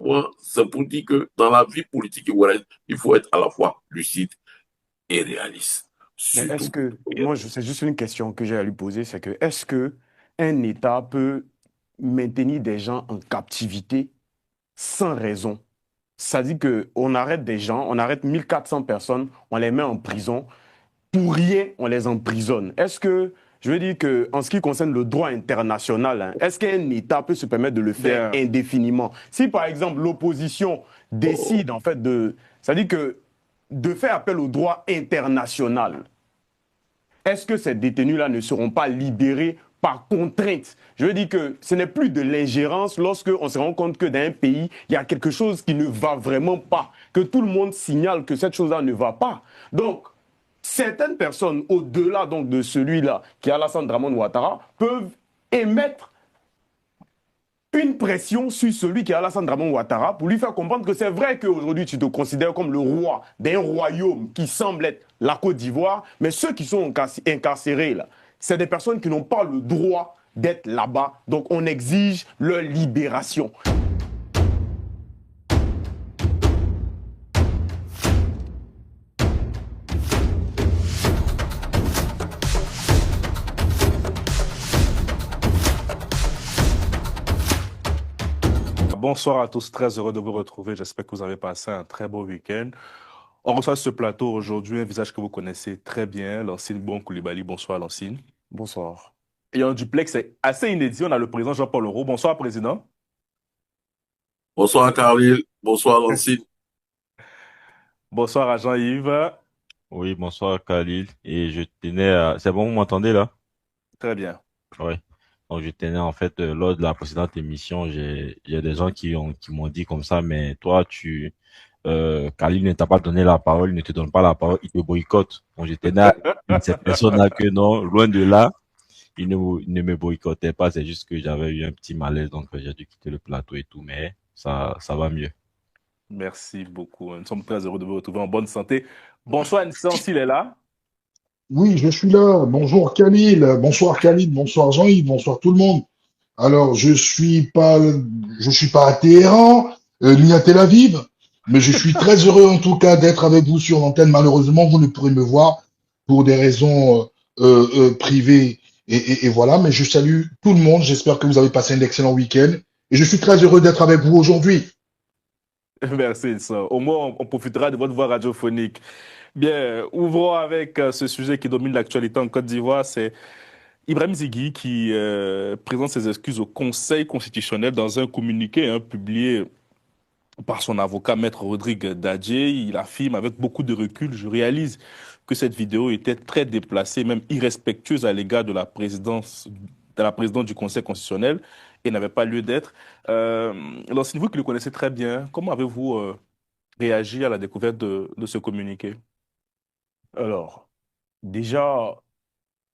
Moi, c'est pour dire que dans la vie politique ivoirienne, il faut être à la fois lucide et réaliste. Mais est-ce Surtout. que, moi, c'est juste une question que j'ai à lui poser, c'est que est-ce que un État peut maintenir des gens en captivité sans raison? Ça dit qu'on arrête des gens, on arrête 1400 personnes, on les met en prison, pour rien, on les emprisonne. Est-ce que, je veux dire que, en ce qui concerne le droit international, hein, est-ce qu'un État peut se permettre de le faire Bien, indéfiniment? Si, par exemple, l'opposition Oh, décide, en fait, ça dit que de faire appel au droit international, est-ce que ces détenus-là ne seront pas libérés par contrainte? Je veux dire que ce n'est plus de l'ingérence lorsque on se rend compte que dans un pays, il y a quelque chose qui ne va vraiment pas, que tout le monde signale que cette chose-là ne va pas. Donc, certaines personnes, au-delà donc de celui-là qui est Alassane Dramane Ouattara, peuvent émettre une pression sur celui qui est Alassane Dramane Ouattara pour lui faire comprendre que c'est vrai qu'aujourd'hui tu te considères comme le roi d'un royaume qui semble être la Côte d'Ivoire, mais ceux qui sont incarcérés là, c'est des personnes qui n'ont pas le droit d'être là-bas. Donc on exige leur libération. bonsoir à tous, très heureux de vous retrouver. J'espère que vous avez passé un très beau week-end. On reçoit sur ce plateau aujourd'hui un visage que vous connaissez très bien, Lancine Bon Coulibaly. Bonsoir, Lancine. Bonsoir. Et un duplex assez inédit, on a le président Jean-Paul Leroux. Bonsoir, président. bonsoir, Carlyle. Bonsoir, Lancine. Bonsoir à Jean-Yves. Oui, bonsoir Khalil. Et je tenais à... C'est bon, vous m'entendez là? Très bien. Oui. Donc je tenais en fait, lors de la précédente émission, j'ai des gens qui m'ont dit comme ça, mais toi, Khalil ne t'a pas donné la parole, il ne te donne pas la parole, il te boycotte. Donc je tenais à dire à cette personne-là que non, loin de là, il ne me boycottait pas, c'est juste que j'avais eu un petit malaise, donc j'ai dû quitter le plateau et tout, mais ça va mieux. Merci beaucoup. Nous sommes très heureux de vous retrouver en bonne santé. Bonsoir, Nissan, s'il est là. Oui, je suis là. Bonjour Khalil, bonsoir Jean-Yves, bonsoir tout le monde. Alors, je suis pas à Téhéran, ni à Tel Aviv, mais je suis très heureux en tout cas d'être avec vous sur l'antenne. Malheureusement, vous ne pourrez me voir pour des raisons privées et voilà, mais je salue tout le monde. J'espère que vous avez passé un excellent week-end et je suis très heureux d'être avec vous aujourd'hui. Merci, Nissan. Au moins, on profitera de votre voix radiophonique. Bien, ouvrons avec ce sujet qui domine l'actualité en Côte d'Ivoire, c'est Ibrahim Zigui qui présente ses excuses au Conseil constitutionnel dans un communiqué publié par son avocat Maître Rodrigue Dadje. Il affirme avec beaucoup de recul, je réalise que cette vidéo était très déplacée, même irrespectueuse à l'égard de la présidente du Conseil constitutionnel et n'avait pas lieu d'être. Lancine, vous qui le connaissez très bien, comment avez-vous réagi à la découverte de ce communiqué? Alors, déjà,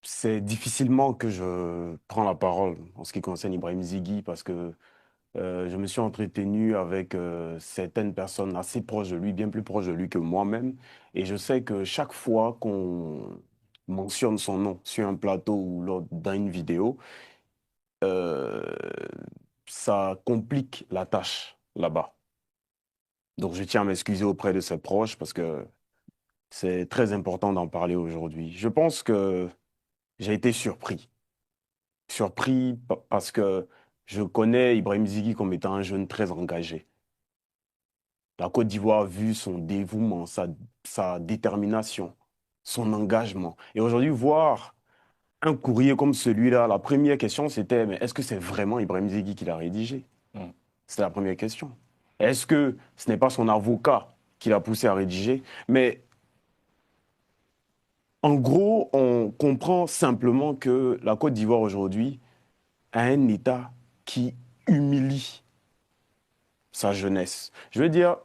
c'est difficilement que je prends la parole en ce qui concerne Ibrahim Zigui parce que je me suis entretenu avec certaines personnes assez proches de lui, bien plus proches de lui que moi-même. Et je sais que chaque fois qu'on mentionne son nom sur un plateau ou dans une vidéo, euh, ça complique la tâche là-bas. Donc je tiens à m'excuser auprès de ses proches parce que c'est très important d'en parler aujourd'hui. Je pense que j'ai été surpris. Surpris parce que je connais Ibrahim Zigui comme étant un jeune très engagé. La Côte d'Ivoire a vu son dévouement, sa détermination, son engagement. Et aujourd'hui, voir un courrier comme celui-là, la première question, c'était, mais est-ce que c'est vraiment Ibrahim Zigui qui l'a rédigé? Hmm. C'est la première question. Est-ce que ce n'est pas son avocat qui l'a poussé à rédiger? Mais en gros, on comprend simplement que la Côte d'Ivoire aujourd'hui a un État qui humilie sa jeunesse. Je veux dire,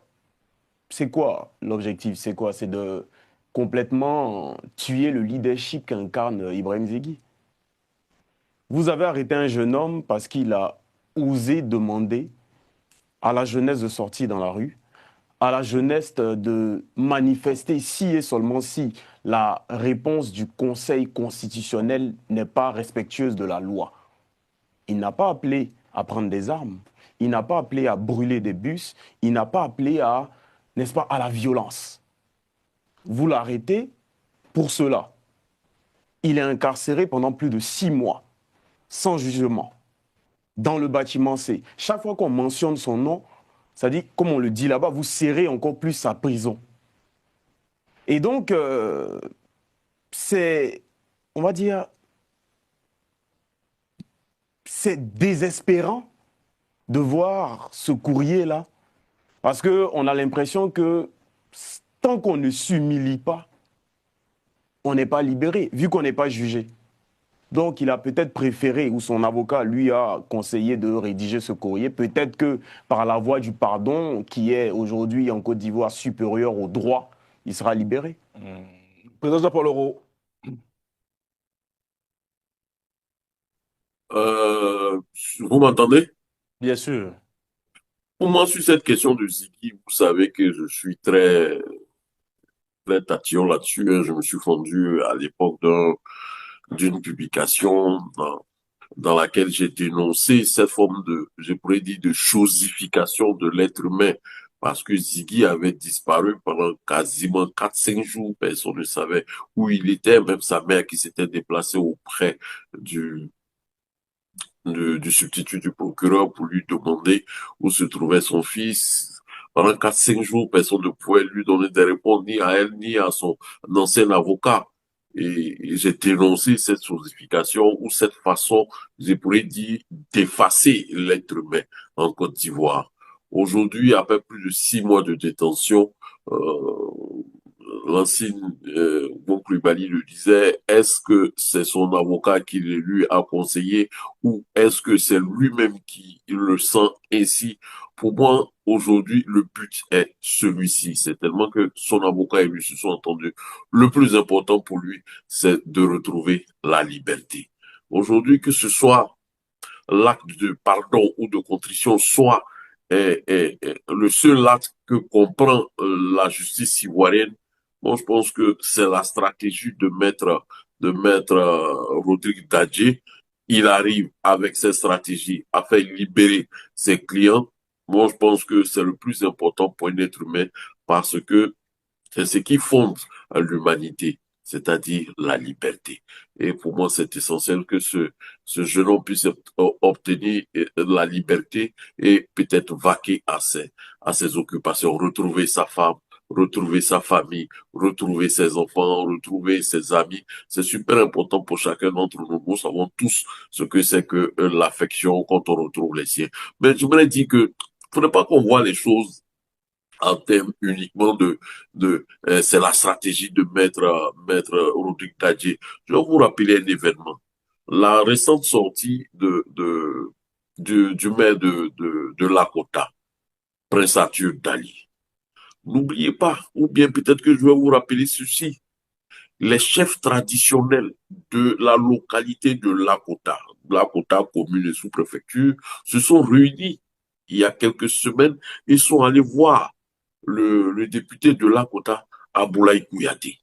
c'est quoi l'objectif? C'est quoi? C'est de complètement tuer le leadership qu'incarne Ibrahim Zegui. Vous avez arrêté un jeune homme parce qu'il a osé demander à la jeunesse de sortir dans la rue, à la jeunesse de manifester si et seulement si la réponse du Conseil constitutionnel n'est pas respectueuse de la loi. Il n'a pas appelé à prendre des armes. il n'a pas appelé à brûler des bus, il n'a pas appelé à, n'est-ce pas, à la violence. Vous l'arrêtez pour cela. Il est incarcéré pendant plus de 6 mois, sans jugement, dans le bâtiment C. Chaque fois qu'on mentionne son nom, ça dit, comme on le dit là-bas, vous serrez encore plus sa prison. Et donc, c'est, on va dire, c'est désespérant de voir ce courrier-là, parce qu'on a l'impression que tant qu'on ne s'humilie pas, on n'est pas libéré, vu qu'on n'est pas jugé. Donc, il a peut-être préféré, ou son avocat lui a conseillé de rédiger ce courrier. Peut-être que par la voie du pardon, qui est aujourd'hui en Côte d'Ivoire supérieure au droit, il sera libéré. Président Jean-Paul Leroux. Vous m'entendez? Bien sûr. Pour moi, sur cette question de Ziggy, vous savez que je suis très tatillon là-dessus. Hein. Je me suis fondu à l'époque d'une publication dans laquelle j'ai dénoncé cette forme de, je pourrais dire, de chosification de l'être humain. Parce que Ziggy avait disparu pendant quasiment 4-5 jours. Personne ne savait où il était. Même sa mère qui s'était déplacée auprès du substitut du procureur pour lui demander où se trouvait son fils. Pendant 4-5 jours, personne ne pouvait lui donner des réponses, ni à elle, ni à son ancien avocat. Et j'ai dénoncé cette chosification ou cette façon, je pourrais dire, d'effacer l'être humain en Côte d'Ivoire. Aujourd'hui, après plus de 6 mois de détention, l'ancien Bon Coulibaly le disait, est-ce que c'est son avocat qui lui a conseillé ou est-ce que c'est lui-même qui le sent ainsi? Pour moi, aujourd'hui, le but est celui-ci. C'est tellement que son avocat et lui se sont entendus. Le plus important pour lui, c'est de retrouver la liberté. Aujourd'hui, que ce soit l'acte de pardon ou de contrition, soit le seul acte que comprend la justice ivoirienne. Moi, je pense que c'est la stratégie de maître Rodrigue Dadje. Il arrive avec cette stratégie à faire libérer ses clients. Moi, je pense que c'est le plus important pour un être humain parce que c'est ce qui fonde l'humanité, c'est-à-dire la liberté. Et pour moi, c'est essentiel que ce jeune homme puisse obtenir la liberté et peut-être vaquer à ses occupations, retrouver sa femme, retrouver sa famille, retrouver ses enfants, retrouver ses amis. C'est super important pour chacun d'entre nous. Nous savons tous ce que c'est que l'affection quand on retrouve les siens. Mais je voudrais dire que faudrait pas qu'on voit les choses en termes uniquement c'est la stratégie de maître Rodrigue Dadje. Je vais vous rappeler un événement. La récente sortie du maire de Lakota, Prince Arthur Dali. N'oubliez pas, ou bien peut-être que je vais vous rappeler ceci. Les chefs traditionnels de la localité de Lakota, commune et sous-préfecture, se sont réunis il y a quelques semaines et sont allés voir le député de Lakota, Aboulaye Kouyaté.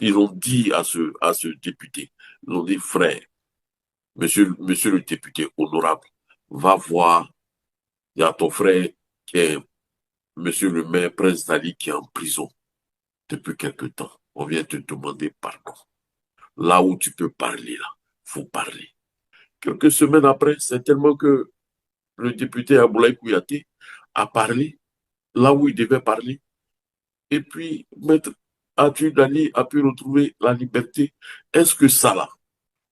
Ils ont dit à ce député, ils ont dit, frère, monsieur le député honorable, va voir, il y a ton frère qui est monsieur le maire Prince Dali qui est en prison depuis quelque temps. On vient te demander pardon. Là où tu peux parler, là, faut parler. Quelques semaines après, c'est tellement que le député Aboulaye Kouyaté a parlé là où il devait parler. Et puis, Maître Arthur Dali a pu retrouver la liberté. Est-ce que ça, là,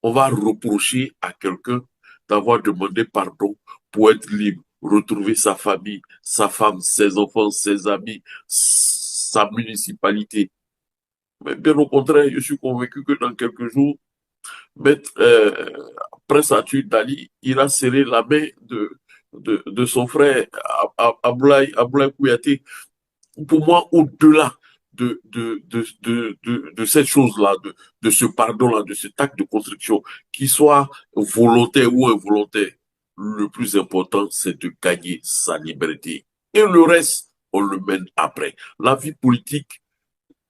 on va reprocher à quelqu'un d'avoir demandé pardon pour être libre, retrouver sa famille, sa femme, ses enfants, ses amis, sa municipalité? Mais bien au contraire, je suis convaincu que dans quelques jours, Maître Prince Arthur Dali, il a serré la main de son frère Aboulaye Kouyaté. Pour moi, au-delà de cette chose-là, de ce pardon-là, de cet acte de construction, qu'il soit volontaire ou involontaire, le plus important, c'est de gagner sa liberté. Et le reste, on le mène après. La vie politique,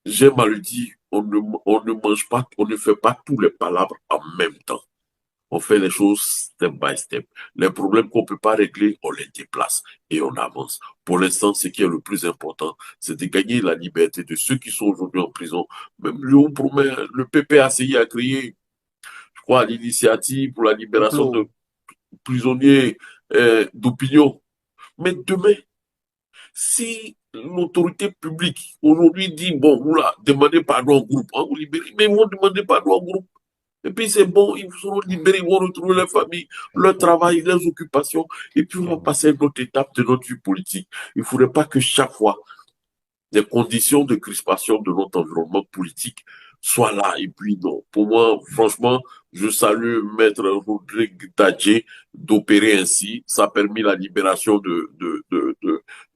j'aime à le dire, on ne mange pas, on ne fait pas tous les palabres en même temps. On fait les choses step by step. Les problèmes qu'on peut pas régler, on les déplace et on avance. Pour l'instant, ce qui est le plus important, c'est de gagner la liberté de ceux qui sont aujourd'hui en prison. Même on promet, le PPACI a créé, je crois, l'initiative pour la libération de prisonniers d'opinion. Mais demain, si l'autorité publique aujourd'hui dit, bon, vous là, demandez pardon au groupe, hein, vous libérez, mais ils vont demander pardon au groupe. Et puis c'est bon, ils seront libérés, ils vont retrouver leur famille, leur travail, leurs occupations, et puis on va passer à une autre étape de notre vie politique. Il ne faudrait pas que chaque fois, les conditions de crispation de notre environnement politique soient là. Et puis non, pour moi, franchement, je salue Maître Rodrigue Dadje d'opérer ainsi. Ça a permis la libération de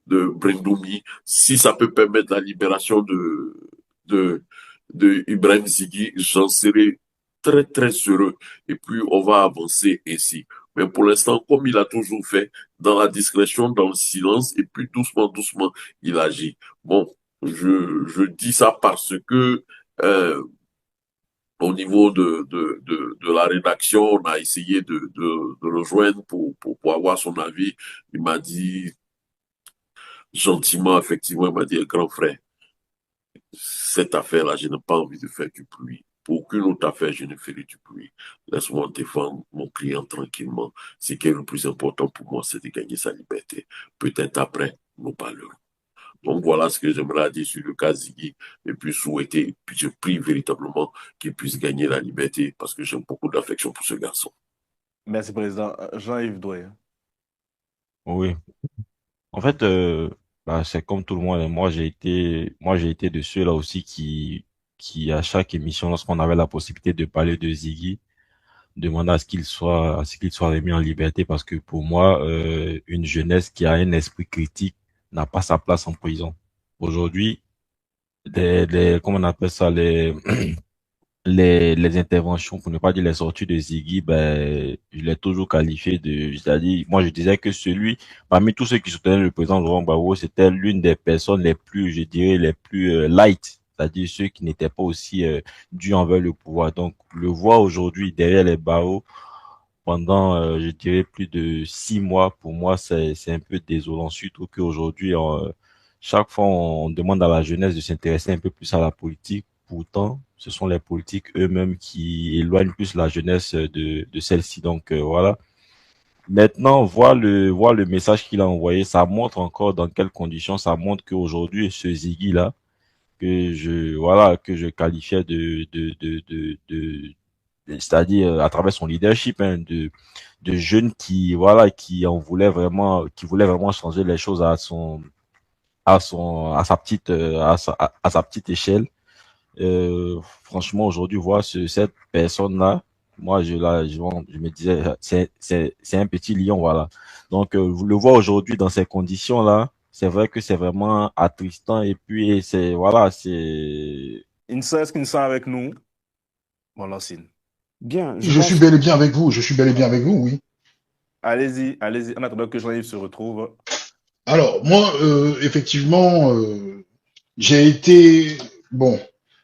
Brendoumi. Si ça peut permettre la libération de Ibrahim Zighi, j'en serai très, très heureux. Et puis, on va avancer ainsi. Mais pour l'instant, comme il a toujours fait, dans la discrétion, dans le silence, et puis doucement, doucement, il agit. Bon, je dis ça parce que au niveau de la rédaction, on a essayé de le joindre pour avoir son avis. Il m'a dit gentiment, effectivement, il m'a dit, grand frère, cette affaire-là, je n'ai pas envie de faire du bruit. Pour aucune autre affaire, je ne ferai du bruit. Laisse-moi défendre mon client tranquillement. Ce qui est le plus important pour moi, c'est de gagner sa liberté. Peut-être après, nous parlerons. Donc voilà ce que j'aimerais dire sur le cas Ziggy. Et puis souhaiter, puis je prie véritablement qu'il puisse gagner la liberté parce que j'ai beaucoup d'affection pour ce garçon. Merci, Président. Jean-Yves Doué. Oui. En fait, c'est comme tout le monde. Moi, j'ai été de ceux là aussi qui à chaque émission, lorsqu'on avait la possibilité de parler de Ziggy, demandait à ce qu'il soit remis en liberté parce que pour moi, une jeunesse qui a un esprit critique n'a pas sa place en prison. Aujourd'hui, comment on appelle ça, les interventions, pour ne pas dire les sorties de Ziggy, je l'ai toujours qualifié c'est-à-dire, moi je disais que parmi tous ceux qui soutenaient le président Laurent Gbagbo, c'était l'une des personnes les plus, je dirais, les plus light, c'est-à-dire ceux qui n'étaient pas aussi durs envers le pouvoir. Donc, le voir aujourd'hui derrière les barreaux pendant, je dirais, plus de 6 mois, pour moi, c'est un peu désolant, surtout qu'aujourd'hui, chaque fois, on demande à la jeunesse de s'intéresser un peu plus à la politique. Pourtant, ce sont les politiques eux-mêmes qui éloignent plus la jeunesse de celle-ci. Donc, voilà. Maintenant, voir le message qu'il a envoyé, ça montre encore dans quelles conditions, ça montre qu'aujourd'hui, ce Ziggy-là, que je qualifiais c'est-à-dire à travers son leadership, hein, de jeunes qui voulaient vraiment changer les choses à sa petite échelle. Franchement, aujourd'hui, voir cette personne-là, moi, je me disais, c'est un petit lion, voilà. Donc, vous le voir aujourd'hui dans ces conditions-là, c'est vrai que c'est vraiment attristant et puis c'est. Insa, est-ce qu'Insa avec nous? Bon, Lancine. Bien, Je suis bel et bien avec vous. Je suis bel et bien avec vous, oui. Allez-y, en attendant que Jean-Yves se retrouve. Alors, moi, effectivement, j'ai été, bon,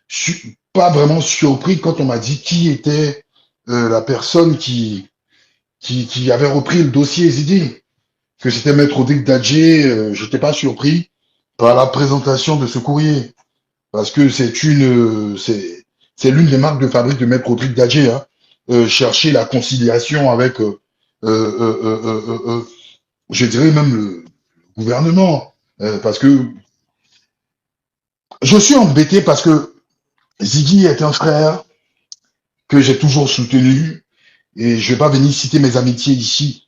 je suis pas vraiment surpris quand on m'a dit qui était la personne qui avait repris le dossier Ziggy, que c'était Maître Rodrigue Dadje. J'étais pas surpris par la présentation de ce courrier, parce que c'est l'une des marques de fabrique de Maître Rodrigue Dadje, hein, chercher la conciliation avec, je dirais même le gouvernement, parce que je suis embêté parce que Ziggy est un frère que j'ai toujours soutenu et je vais pas venir citer mes amitiés ici,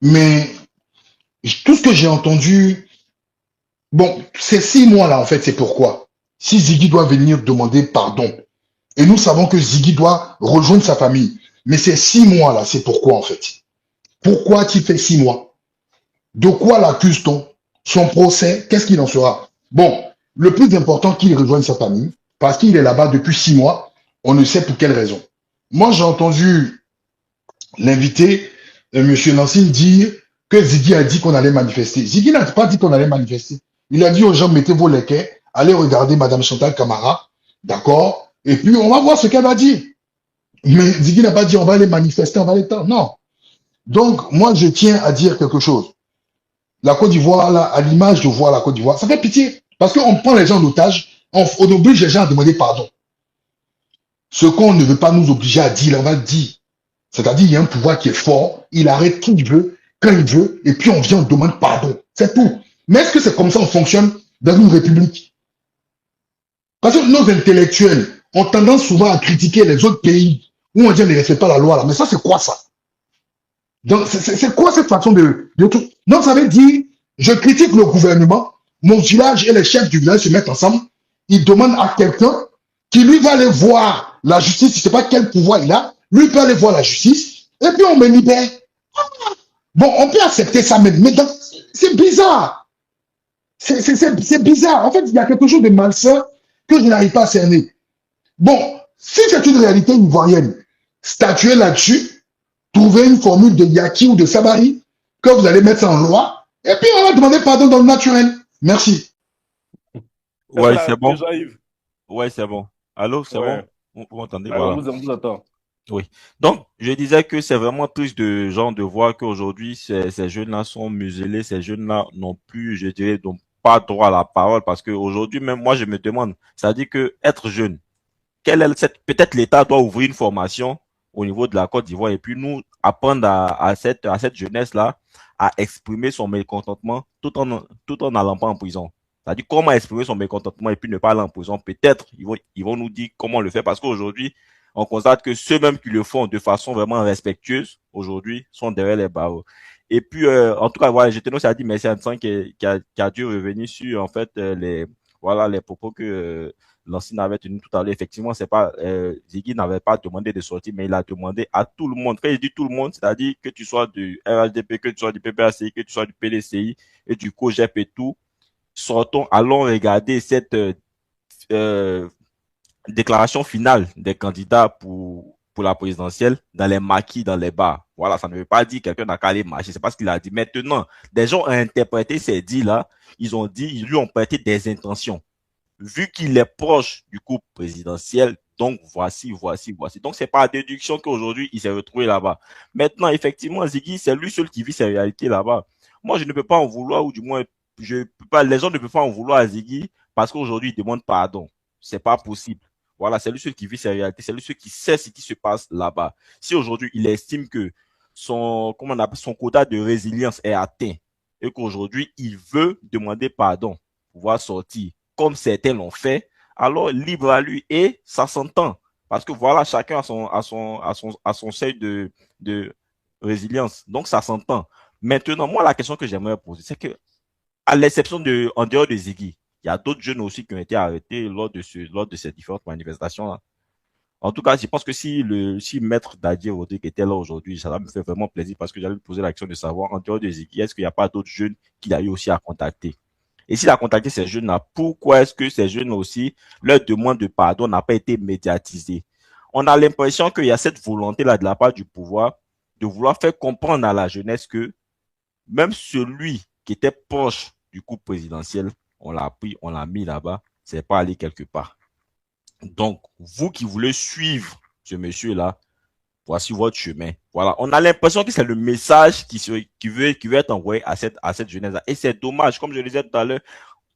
mais tout ce que j'ai entendu, bon, ces 6 mois là en fait, c'est pourquoi. Si Ziggy doit venir demander pardon, et nous savons que Ziggy doit rejoindre sa famille, mais ces 6 mois là, c'est pourquoi en fait. Pourquoi tu fais 6 mois? De quoi l'accuse-t-on? Son procès, qu'est-ce qu'il en sera? Bon, le plus important qu'il rejoigne sa famille, parce qu'il est là-bas depuis 6 mois, on ne sait pour quelle raison. Moi, j'ai entendu l'invité, Monsieur Lancine, dire que Ziggy a dit qu'on allait manifester. Ziggy n'a pas dit qu'on allait manifester. Il a dit aux gens, mettez vos lequets, allez regarder Madame Chantal Camara, d'accord? Et puis, on va voir ce qu'elle va dire. Mais Ziggy n'a pas dit on va aller manifester, on va aller tard. Non. Donc, moi, je tiens à dire quelque chose. La Côte d'Ivoire, là, à l'image de voir la Côte d'Ivoire, ça fait pitié. Parce qu'on prend les gens en otage, on oblige les gens à demander pardon. Ce qu'on ne veut pas nous obliger à dire, on va dire. C'est-à-dire, il y a un pouvoir qui est fort, il arrête qui il veut, quand il veut, et puis on vient, on demande pardon. C'est tout. Mais est-ce que c'est comme ça qu'on fonctionne dans une république? Parce que nos intellectuels ont tendance souvent à critiquer les autres pays où on dit on ne respecte pas la loi là. Mais ça, c'est quoi ça? Donc, c'est quoi cette façon de tout? Donc, ça veut dire, je critique le gouvernement, mon village et les chefs du village se mettent ensemble, ils demandent à quelqu'un qui lui va aller voir la justice, je ne sais pas quel pouvoir il a, lui peut aller voir la justice, et puis on me libère. Bon, on peut accepter ça même, mais c'est bizarre. C'est bizarre. En fait, il y a quelque chose de malsain que je n'arrive pas à cerner. Bon, si c'est une réalité ivoirienne, statuer là-dessus, trouver une formule de Yaki ou de Sabari, que vous allez mettre ça en loi, et puis on va demander pardon dans le naturel. Merci. Ouais, c'est bon. Jean-Yves. Ouais, c'est bon. Allô, c'est Ouais. bon? Vous m'entendez? Alors, Voilà. on vous attend. Oui. Donc, je disais que c'est vraiment triste de genre de voir qu'aujourd'hui, ces jeunes-là sont muselés, ces jeunes-là n'ont plus, je dirais, n'ont pas droit à la parole parce qu'aujourd'hui, même moi, je me demande, ça dit que être jeune, quelle est peut-être l'État doit ouvrir une formation au niveau de la Côte d'Ivoire et puis nous apprendre à cette jeunesse-là à exprimer son mécontentement tout en n'allant pas en prison. C'est-à-dire comment exprimer son mécontentement et puis ne pas aller en prison. Peut-être ils vont nous dire comment le faire parce qu'aujourd'hui, on constate que ceux-mêmes qui le font de façon vraiment respectueuse, aujourd'hui, sont derrière les barreaux. Et puis, en tout cas, voilà, je tenais aussi à dire merci à Antoine qui a dû revenir sur, en fait, les propos que Lancine avait tenu tout à l'heure. Effectivement, c'est pas, Ziggy n'avait pas demandé de sortir, mais il a demandé à tout le monde. Quand je dis tout le monde, c'est-à-dire que tu sois du RHDP, que tu sois du PPACI, que tu sois du PDCI et du COGEP et tout, sortons, allons regarder cette, euh, déclaration finale des candidats pour la présidentielle dans les maquis, dans les bars. Voilà, ça ne veut pas dire quelqu'un n'a qu'à aller marcher, c'est pas ce qu'il a dit. Maintenant, des gens ont interprété ces dits-là, ils lui ont prêté des intentions. Vu qu'il est proche du couple présidentiel, donc voici. Donc c'est par déduction qu'aujourd'hui il s'est retrouvé là-bas. Maintenant, effectivement, Ziggy, c'est lui seul qui vit ses réalités là-bas. Moi, je ne peux pas en vouloir, ou du moins, je peux pas, les gens ne peuvent pas en vouloir à Ziggy parce qu'aujourd'hui il demande pardon. C'est pas possible. Voilà, c'est lui seul qui vit ses réalités, c'est lui seul qui sait ce qui se passe là-bas. Si aujourd'hui il estime que comment on appelle, son quota de résilience est atteint et qu'aujourd'hui il veut demander pardon pour pouvoir sortir, comme certains l'ont fait, alors libre à lui et ça s'entend. Parce que voilà, chacun a son seuil de résilience. Donc ça s'entend. Maintenant, moi, la question que j'aimerais poser, c'est que, à l'exception en dehors de Ziggy, il y a d'autres jeunes aussi qui ont été arrêtés lors de ces différentes manifestations-là. En tout cas, je pense que si Maître Dadier Rodrigue était là aujourd'hui, ça me fait vraiment plaisir parce que j'allais lui poser la question de savoir, en dehors de Ziggy, est-ce qu'il n'y a pas d'autres jeunes qu'il a eu aussi à contacter? Et s'il a contacté ces jeunes-là, pourquoi est-ce que ces jeunes aussi, leur demande de pardon n'a pas été médiatisée? On a l'impression qu'il y a cette volonté-là de la part du pouvoir de vouloir faire comprendre à la jeunesse que même celui qui était proche du coup présidentiel, on l'a pris, on l'a mis là-bas, c'est pas aller quelque part. Donc, vous qui voulez suivre ce monsieur-là, voici votre chemin. Voilà. On a l'impression que c'est le message qui veut être envoyé à cette jeunesse-là. Et c'est dommage, comme je le disais tout à l'heure,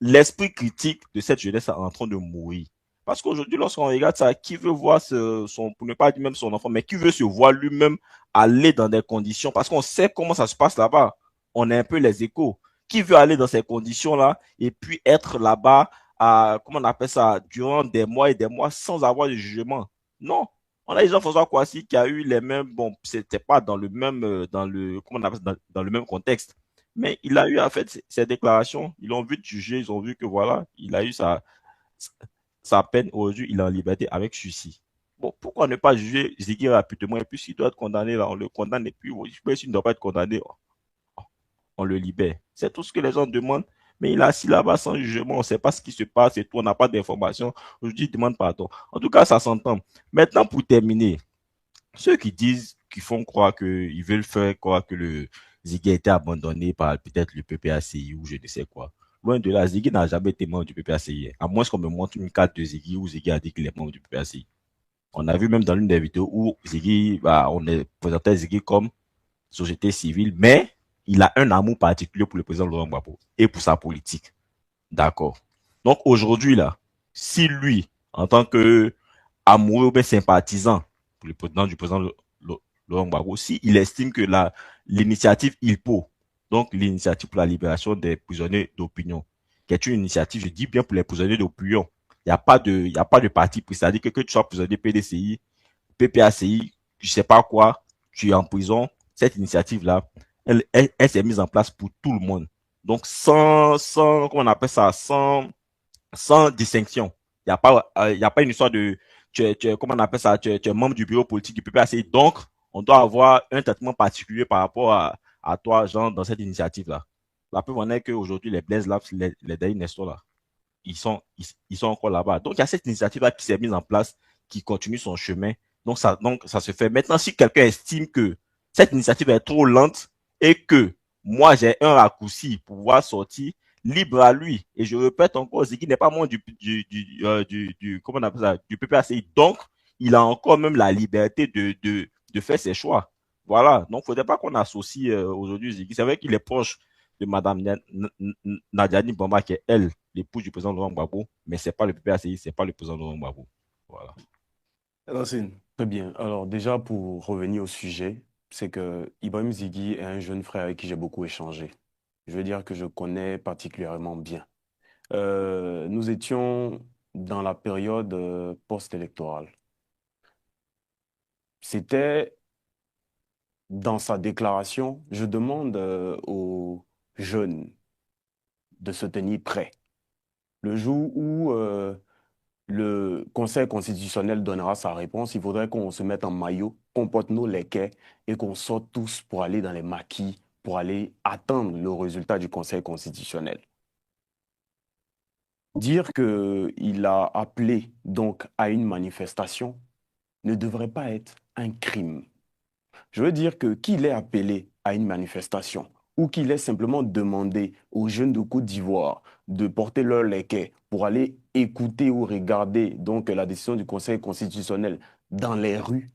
l'esprit critique de cette jeunesse est en train de mourir. Parce qu'aujourd'hui, lorsqu'on regarde ça, qui veut voir pour ne pas dire même son enfant, mais qui veut se voir lui-même aller dans des conditions, parce qu'on sait comment ça se passe là-bas. On a un peu les échos. Qui veut aller dans ces conditions-là et puis être là-bas comment on appelle ça, durant des mois et des mois sans avoir de jugement? Non. On a Jean-François Kouassi qui a eu les mêmes, bon, c'était pas dans le même, comment on appelle ça, dans le même contexte. Mais il a eu, en fait, ses déclarations, ils l'ont vu de juger, ils ont vu que voilà, il a eu sa peine, aujourd'hui, il est en liberté avec sursis. Bon, pourquoi ne pas juger Ziggy rapidement, et puis s'il doit être condamné, là, on le condamne, et puis s'il ne doit pas être condamné, on le libère. C'est tout ce que les gens demandent, mais il est assis là-bas sans jugement, on ne sait pas ce qui se passe et tout, on n'a pas d'informations. Aujourd'hui, il demande pardon. En tout cas, ça s'entend. Maintenant, pour terminer, ceux qui disent, qui font croire qu'ils veulent faire croire que le Ziggy a été abandonné par peut-être le PPACI ou je ne sais quoi. Loin de là, Ziggy n'a jamais été membre du PPACI. À moins qu'on me montre une carte de Ziggy où Ziggy a dit qu'il est membre du PPACI. On a vu même dans l'une des vidéos où Ziggy, on présentait Ziggy comme société civile, mais il a un amour particulier pour le président Laurent Gbagbo et pour sa politique. D'accord. Donc aujourd'hui, là, si lui, en tant que amoureux ou bien sympathisant pour le président du président Laurent Gbagbo, si il estime que l'initiative ILPO, donc l'initiative pour la libération des prisonniers d'opinion, qui est une initiative, je dis bien pour les prisonniers d'opinion, il n'y a pas de parti pris. C'est-à-dire que tu sois prisonnier PDCI, PPACI, je sais pas quoi, tu es en prison, cette initiative-là, elle s'est mise en place pour tout le monde. Donc, comment on appelle ça, sans distinction. Il y a pas une histoire de, comment on appelle ça, tu es membre du bureau politique du PPACI. Donc, on doit avoir un traitement particulier par rapport à toi, Jean, dans cette initiative-là. La preuve en est qu'aujourd'hui, les Blaise Labs, les Daily Nestor, là, ils sont encore là-bas. Donc, il y a cette initiative-là qui s'est mise en place, qui continue son chemin. Donc, ça se fait. Maintenant, si quelqu'un estime que cette initiative est trop lente et que moi, j'ai un raccourci pour pouvoir sortir, libre à lui. Et je répète encore, Ziggy n'est pas moins comment on appelle ça, du PPACI. Donc, il a encore même la liberté de faire ses choix. Voilà. Donc, il ne faudrait pas qu'on associe aujourd'hui Ziggy. C'est vrai qu'il est proche de Madame Nadiani Bamba, qui est elle, l'épouse du président Laurent Gbagbo, mais ce n'est pas le PPACI, ce n'est pas le président Laurent Gbagbo. Voilà. Racine. Très bien. Alors déjà, pour revenir au sujet, c'est que Ibrahim Ziggy est un jeune frère avec qui j'ai beaucoup échangé. Je veux dire que je connais particulièrement bien. Nous étions dans la période post-électorale. C'était dans sa déclaration, je demande aux jeunes de se tenir prêts. Le jour où le Conseil constitutionnel donnera sa réponse, il faudrait qu'on se mette en maillot, qu'on porte nos lacets et qu'on sorte tous pour aller dans les maquis, pour aller attendre le résultat du Conseil constitutionnel. Dire qu'il a appelé donc à une manifestation ne devrait pas être un crime. Je veux dire que qu'il ait appelé à une manifestation ou qu'il ait simplement demandé aux jeunes de Côte d'Ivoire de porter leur lacet pour aller écouter ou regarder donc la décision du Conseil constitutionnel dans les rues,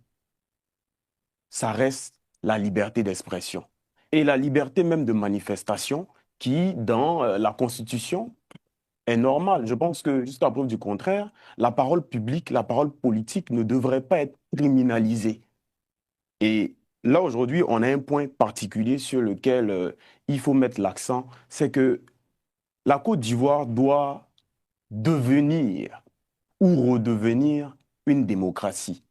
ça reste la liberté d'expression. Et la liberté même de manifestation qui, dans la Constitution, est normale. Je pense que, jusqu'à preuve du contraire, la parole publique, la parole politique ne devrait pas être criminalisée. Et là, aujourd'hui, on a un point particulier sur lequel il faut mettre l'accent, c'est que la Côte d'Ivoire doit devenir ou redevenir une démocratie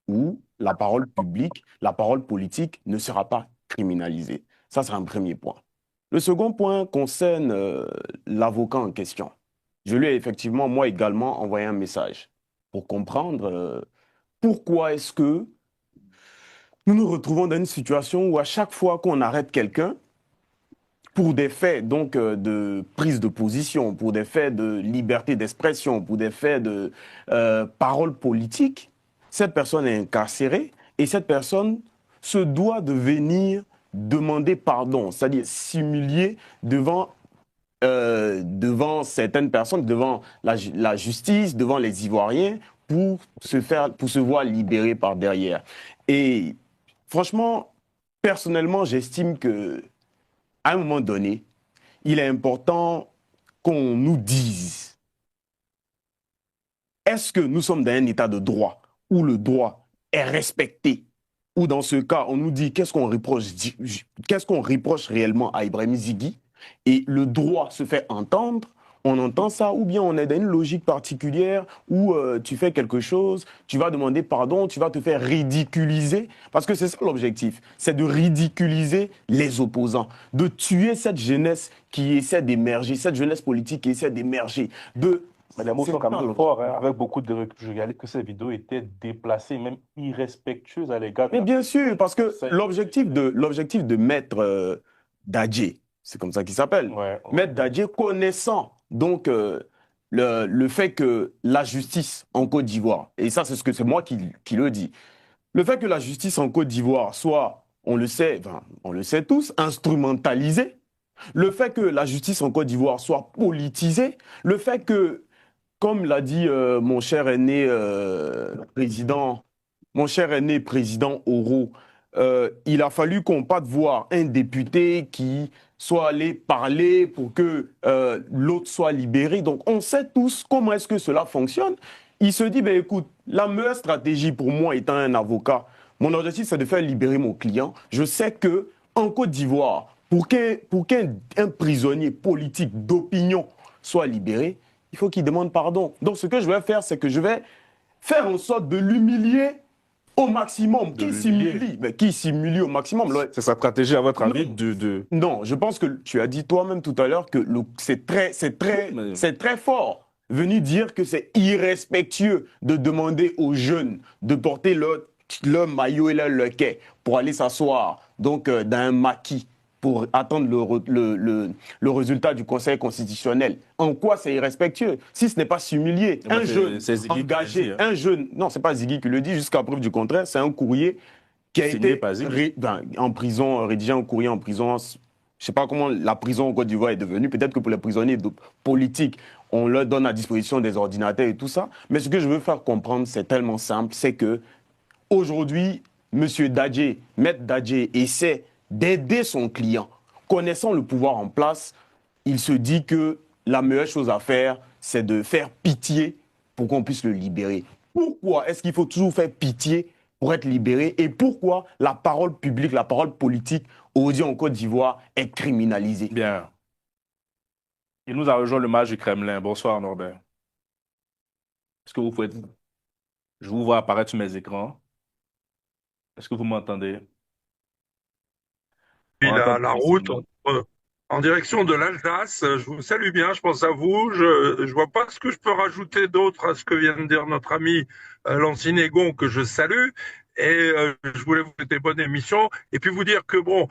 où la parole publique, la parole politique ne sera pas criminalisée. Ça, c'est un premier point. Le second point concerne l'avocat en question. Je lui ai effectivement, moi également, envoyé un message pour comprendre pourquoi est-ce que nous nous retrouvons dans une situation où à chaque fois qu'on arrête quelqu'un, pour des faits donc de prise de position, pour des faits de liberté d'expression, pour des faits de parole politique, cette personne est incarcérée et cette personne se doit de venir demander pardon, c'est-à-dire s'humilier devant certaines personnes, devant la justice, devant les Ivoiriens, pour se voir libéré par derrière. Et franchement, personnellement, j'estime que à un moment donné, il est important qu'on nous dise, est-ce que nous sommes dans un état de droit où le droit est respecté? Ou dans ce cas, on nous dit qu'est-ce qu'on reproche réellement à Ibrahim Ziggy? Et le droit se fait entendre, on entend ça, ou bien on est dans une logique particulière où tu fais quelque chose, tu vas demander pardon, tu vas te faire ridiculiser, parce que c'est ça l'objectif, c'est de ridiculiser les opposants, de tuer cette jeunesse qui essaie d'émerger, cette jeunesse politique qui essaie d'émerger, Mais les mots sont quand même forts, hein, avec beaucoup de recul. Je regardais que ces vidéos étaient déplacées, même irrespectueuses à l'égard de Mais bien sûr, parce que l'objectif de Maître Dadje, c'est comme ça qu'il s'appelle, Maître Dadje, connaissant donc le fait que la justice en Côte d'Ivoire, et ça c'est moi qui le dis, le fait que la justice en Côte d'Ivoire soit, on le sait tous, instrumentalisée, le fait que la justice en Côte d'Ivoire soit politisée, le fait que comme l'a dit mon cher aîné président, Oro, il a fallu qu'on parte voir un député qui soit allé parler pour que l'autre soit libéré. Donc, on sait tous comment est-ce que cela fonctionne. Il se dit, ben écoute, la meilleure stratégie pour moi étant un avocat, mon objectif c'est de faire libérer mon client. Je sais que en Côte d'Ivoire, pour qu'un prisonnier politique d'opinion soit libéré, il faut qu'il demande pardon. Donc, ce que je vais faire, c'est que je vais faire en sorte de l'humilier au maximum. Qui s'humilie au maximum? C'est sa stratégie, à votre avis, Non. Non, je pense que tu as dit toi-même tout à l'heure que c'est très fort venu dire que c'est irrespectueux de demander aux jeunes de porter leur maillot et leur loquet pour aller s'asseoir donc dans un maquis pour attendre le résultat du Conseil constitutionnel. En quoi c'est irrespectueux? Si ce n'est pas s'humilier, un jeune engagé, un jeune, non, c'est pas Ziggy qui le dit, jusqu'à preuve du contraire, c'est un courrier qui a été en prison, rédigé un courrier en prison. Je ne sais pas comment la prison en Côte d'Ivoire est devenue. Peut-être que pour les prisonniers politiques, on leur donne à disposition des ordinateurs et tout ça. Mais ce que je veux faire comprendre, c'est tellement simple, c'est que aujourd'hui, Monsieur Dadje, Maître Dadje, essaie d'aider son client. Connaissant le pouvoir en place, il se dit que la meilleure chose à faire, c'est de faire pitié pour qu'on puisse le libérer. Pourquoi est-ce qu'il faut toujours faire pitié pour être libéré et pourquoi la parole publique, la parole politique aujourd'hui en Côte d'Ivoire est criminalisée? Bien. Il nous a rejoint le mage du Kremlin. Bonsoir Norbert. Est-ce que vous pouvez... Je vous vois apparaître sur mes écrans. Est-ce que vous m'entendez? Puis la route en direction de l'Alsace. Je vous salue bien, je pense à vous. Je vois pas ce que je peux rajouter d'autre à ce que vient de dire notre ami Lancinégon, que je salue. Et je voulais vous souhaiter bonne émission. Et puis vous dire que, bon,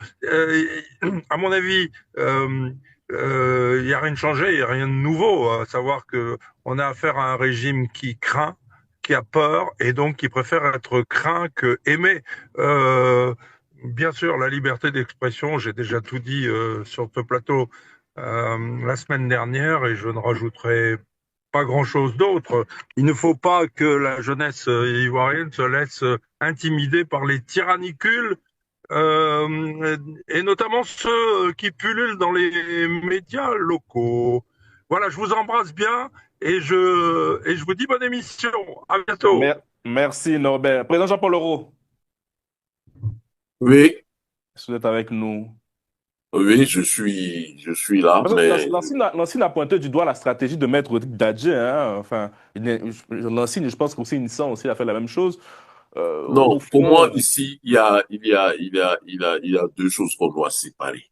à mon avis, il n'y a rien de changé, il n'y a rien de nouveau. À savoir que on a affaire à un régime qui craint, qui a peur, et donc qui préfère être craint que aimé. Bien sûr, la liberté d'expression, j'ai déjà tout dit sur ce plateau la semaine dernière et je ne rajouterai pas grand-chose d'autre. Il ne faut pas que la jeunesse ivoirienne se laisse intimider par les tyrannicules et notamment ceux qui pullulent dans les médias locaux. Voilà, je vous embrasse bien et je vous dis bonne émission. À bientôt. Merci Norbert. Président Jean-Paul Oro. Oui, Est-ce que vous êtes avec nous? oui, je suis là, mais Lancine a pointé du doigt la stratégie de Maître Dadje. Hein. Enfin, Lancine, je pense qu'aussi Nissan aussi a fait la même chose. non, pour moi, ici, il y a deux choses qu'on doit séparer.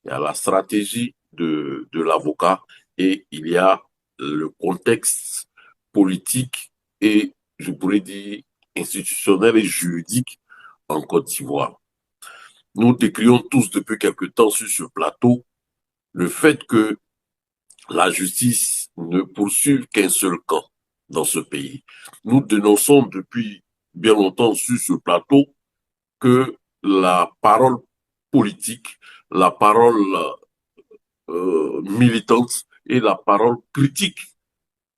Il y a la stratégie de l'avocat et il y a le contexte politique et, je pourrais dire, institutionnel et juridique en Côte d'Ivoire. Nous décrions tous depuis quelque temps sur ce plateau le fait que la justice ne poursuive qu'un seul camp dans ce pays. Nous dénonçons depuis bien longtemps sur ce plateau que la parole politique, la parole militante et la parole critique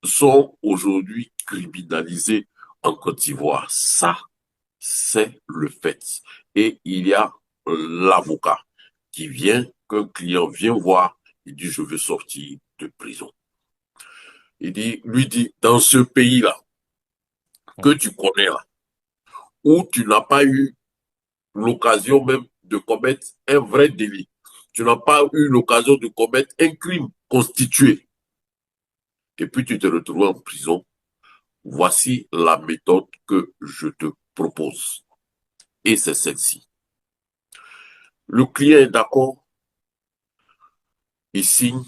sont aujourd'hui criminalisées en Côte d'Ivoire. Ça, c'est le fait. Et il y a l'avocat qui vient, qu'un client vient voir, il dit je veux sortir de prison. Lui dit, dans ce pays-là, que tu connais là, où tu n'as pas eu l'occasion même de commettre un vrai délit, tu n'as pas eu l'occasion de commettre un crime constitué, et puis tu te retrouves en prison, voici la méthode que je te propose. Et c'est celle-ci. Le client est d'accord, il signe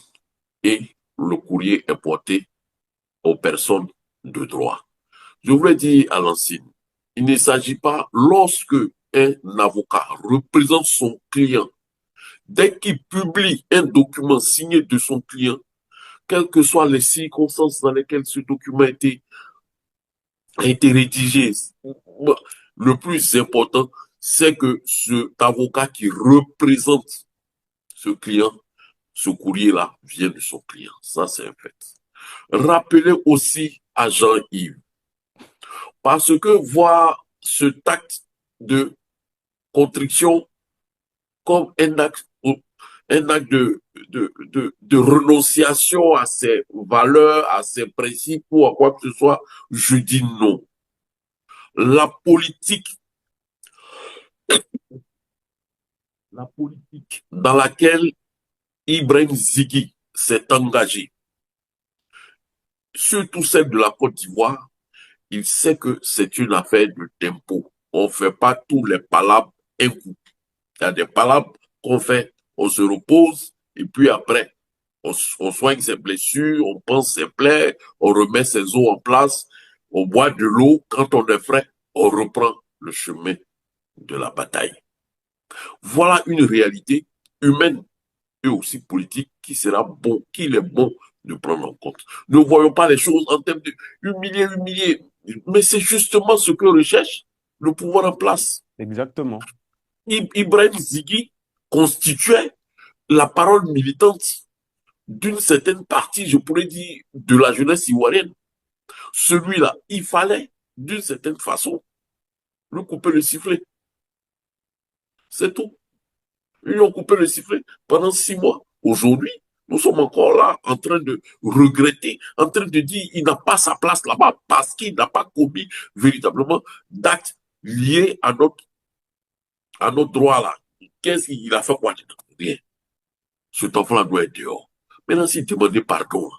et le courrier est porté aux personnes de droit. Je voulais dire à l'ancienne, il ne s'agit pas, lorsque un avocat représente son client, dès qu'il publie un document signé de son client, quelles que soient les circonstances dans lesquelles ce document a été rédigé, le plus important, c'est que cet avocat qui représente ce client, ce courrier-là vient de son client. Ça, c'est un fait. Rappelez aussi à Jean-Yves, parce que voir cet acte de contrition comme un acte de renonciation à ses valeurs, à ses principes ou à quoi que ce soit, je dis non. La politique dans laquelle Ibrahim Ziggy s'est engagé, surtout celle de la Côte d'Ivoire, il sait que c'est une affaire de tempo. On ne fait pas tous les palabres un coup. Il y a des palabres qu'on fait, on se repose, et puis après, on soigne ses blessures, on pense ses plaies, on remet ses os en place, on boit de l'eau. Quand on est frais, on reprend le chemin de la bataille. Voilà une réalité humaine et aussi politique qu'il est bon de prendre en compte. Ne voyons pas les choses en termes de humilier. Mais c'est justement ce que recherche le pouvoir en place. Exactement. Ibrahim Ziggy constituait la parole militante d'une certaine partie, je pourrais dire, de la jeunesse ivoirienne. Celui-là, il fallait, d'une certaine façon, lui couper le sifflet. C'est tout. Ils ont coupé le sifflet pendant 6 mois. Aujourd'hui, nous sommes encore là en train de regretter, en train de dire qu'il n'a pas sa place là-bas parce qu'il n'a pas commis véritablement d'actes liés à notre droit là. Qu'est-ce qu'il a fait quoi? Rien. Cet enfant-là doit être dehors. Maintenant, s'il demandait pardon,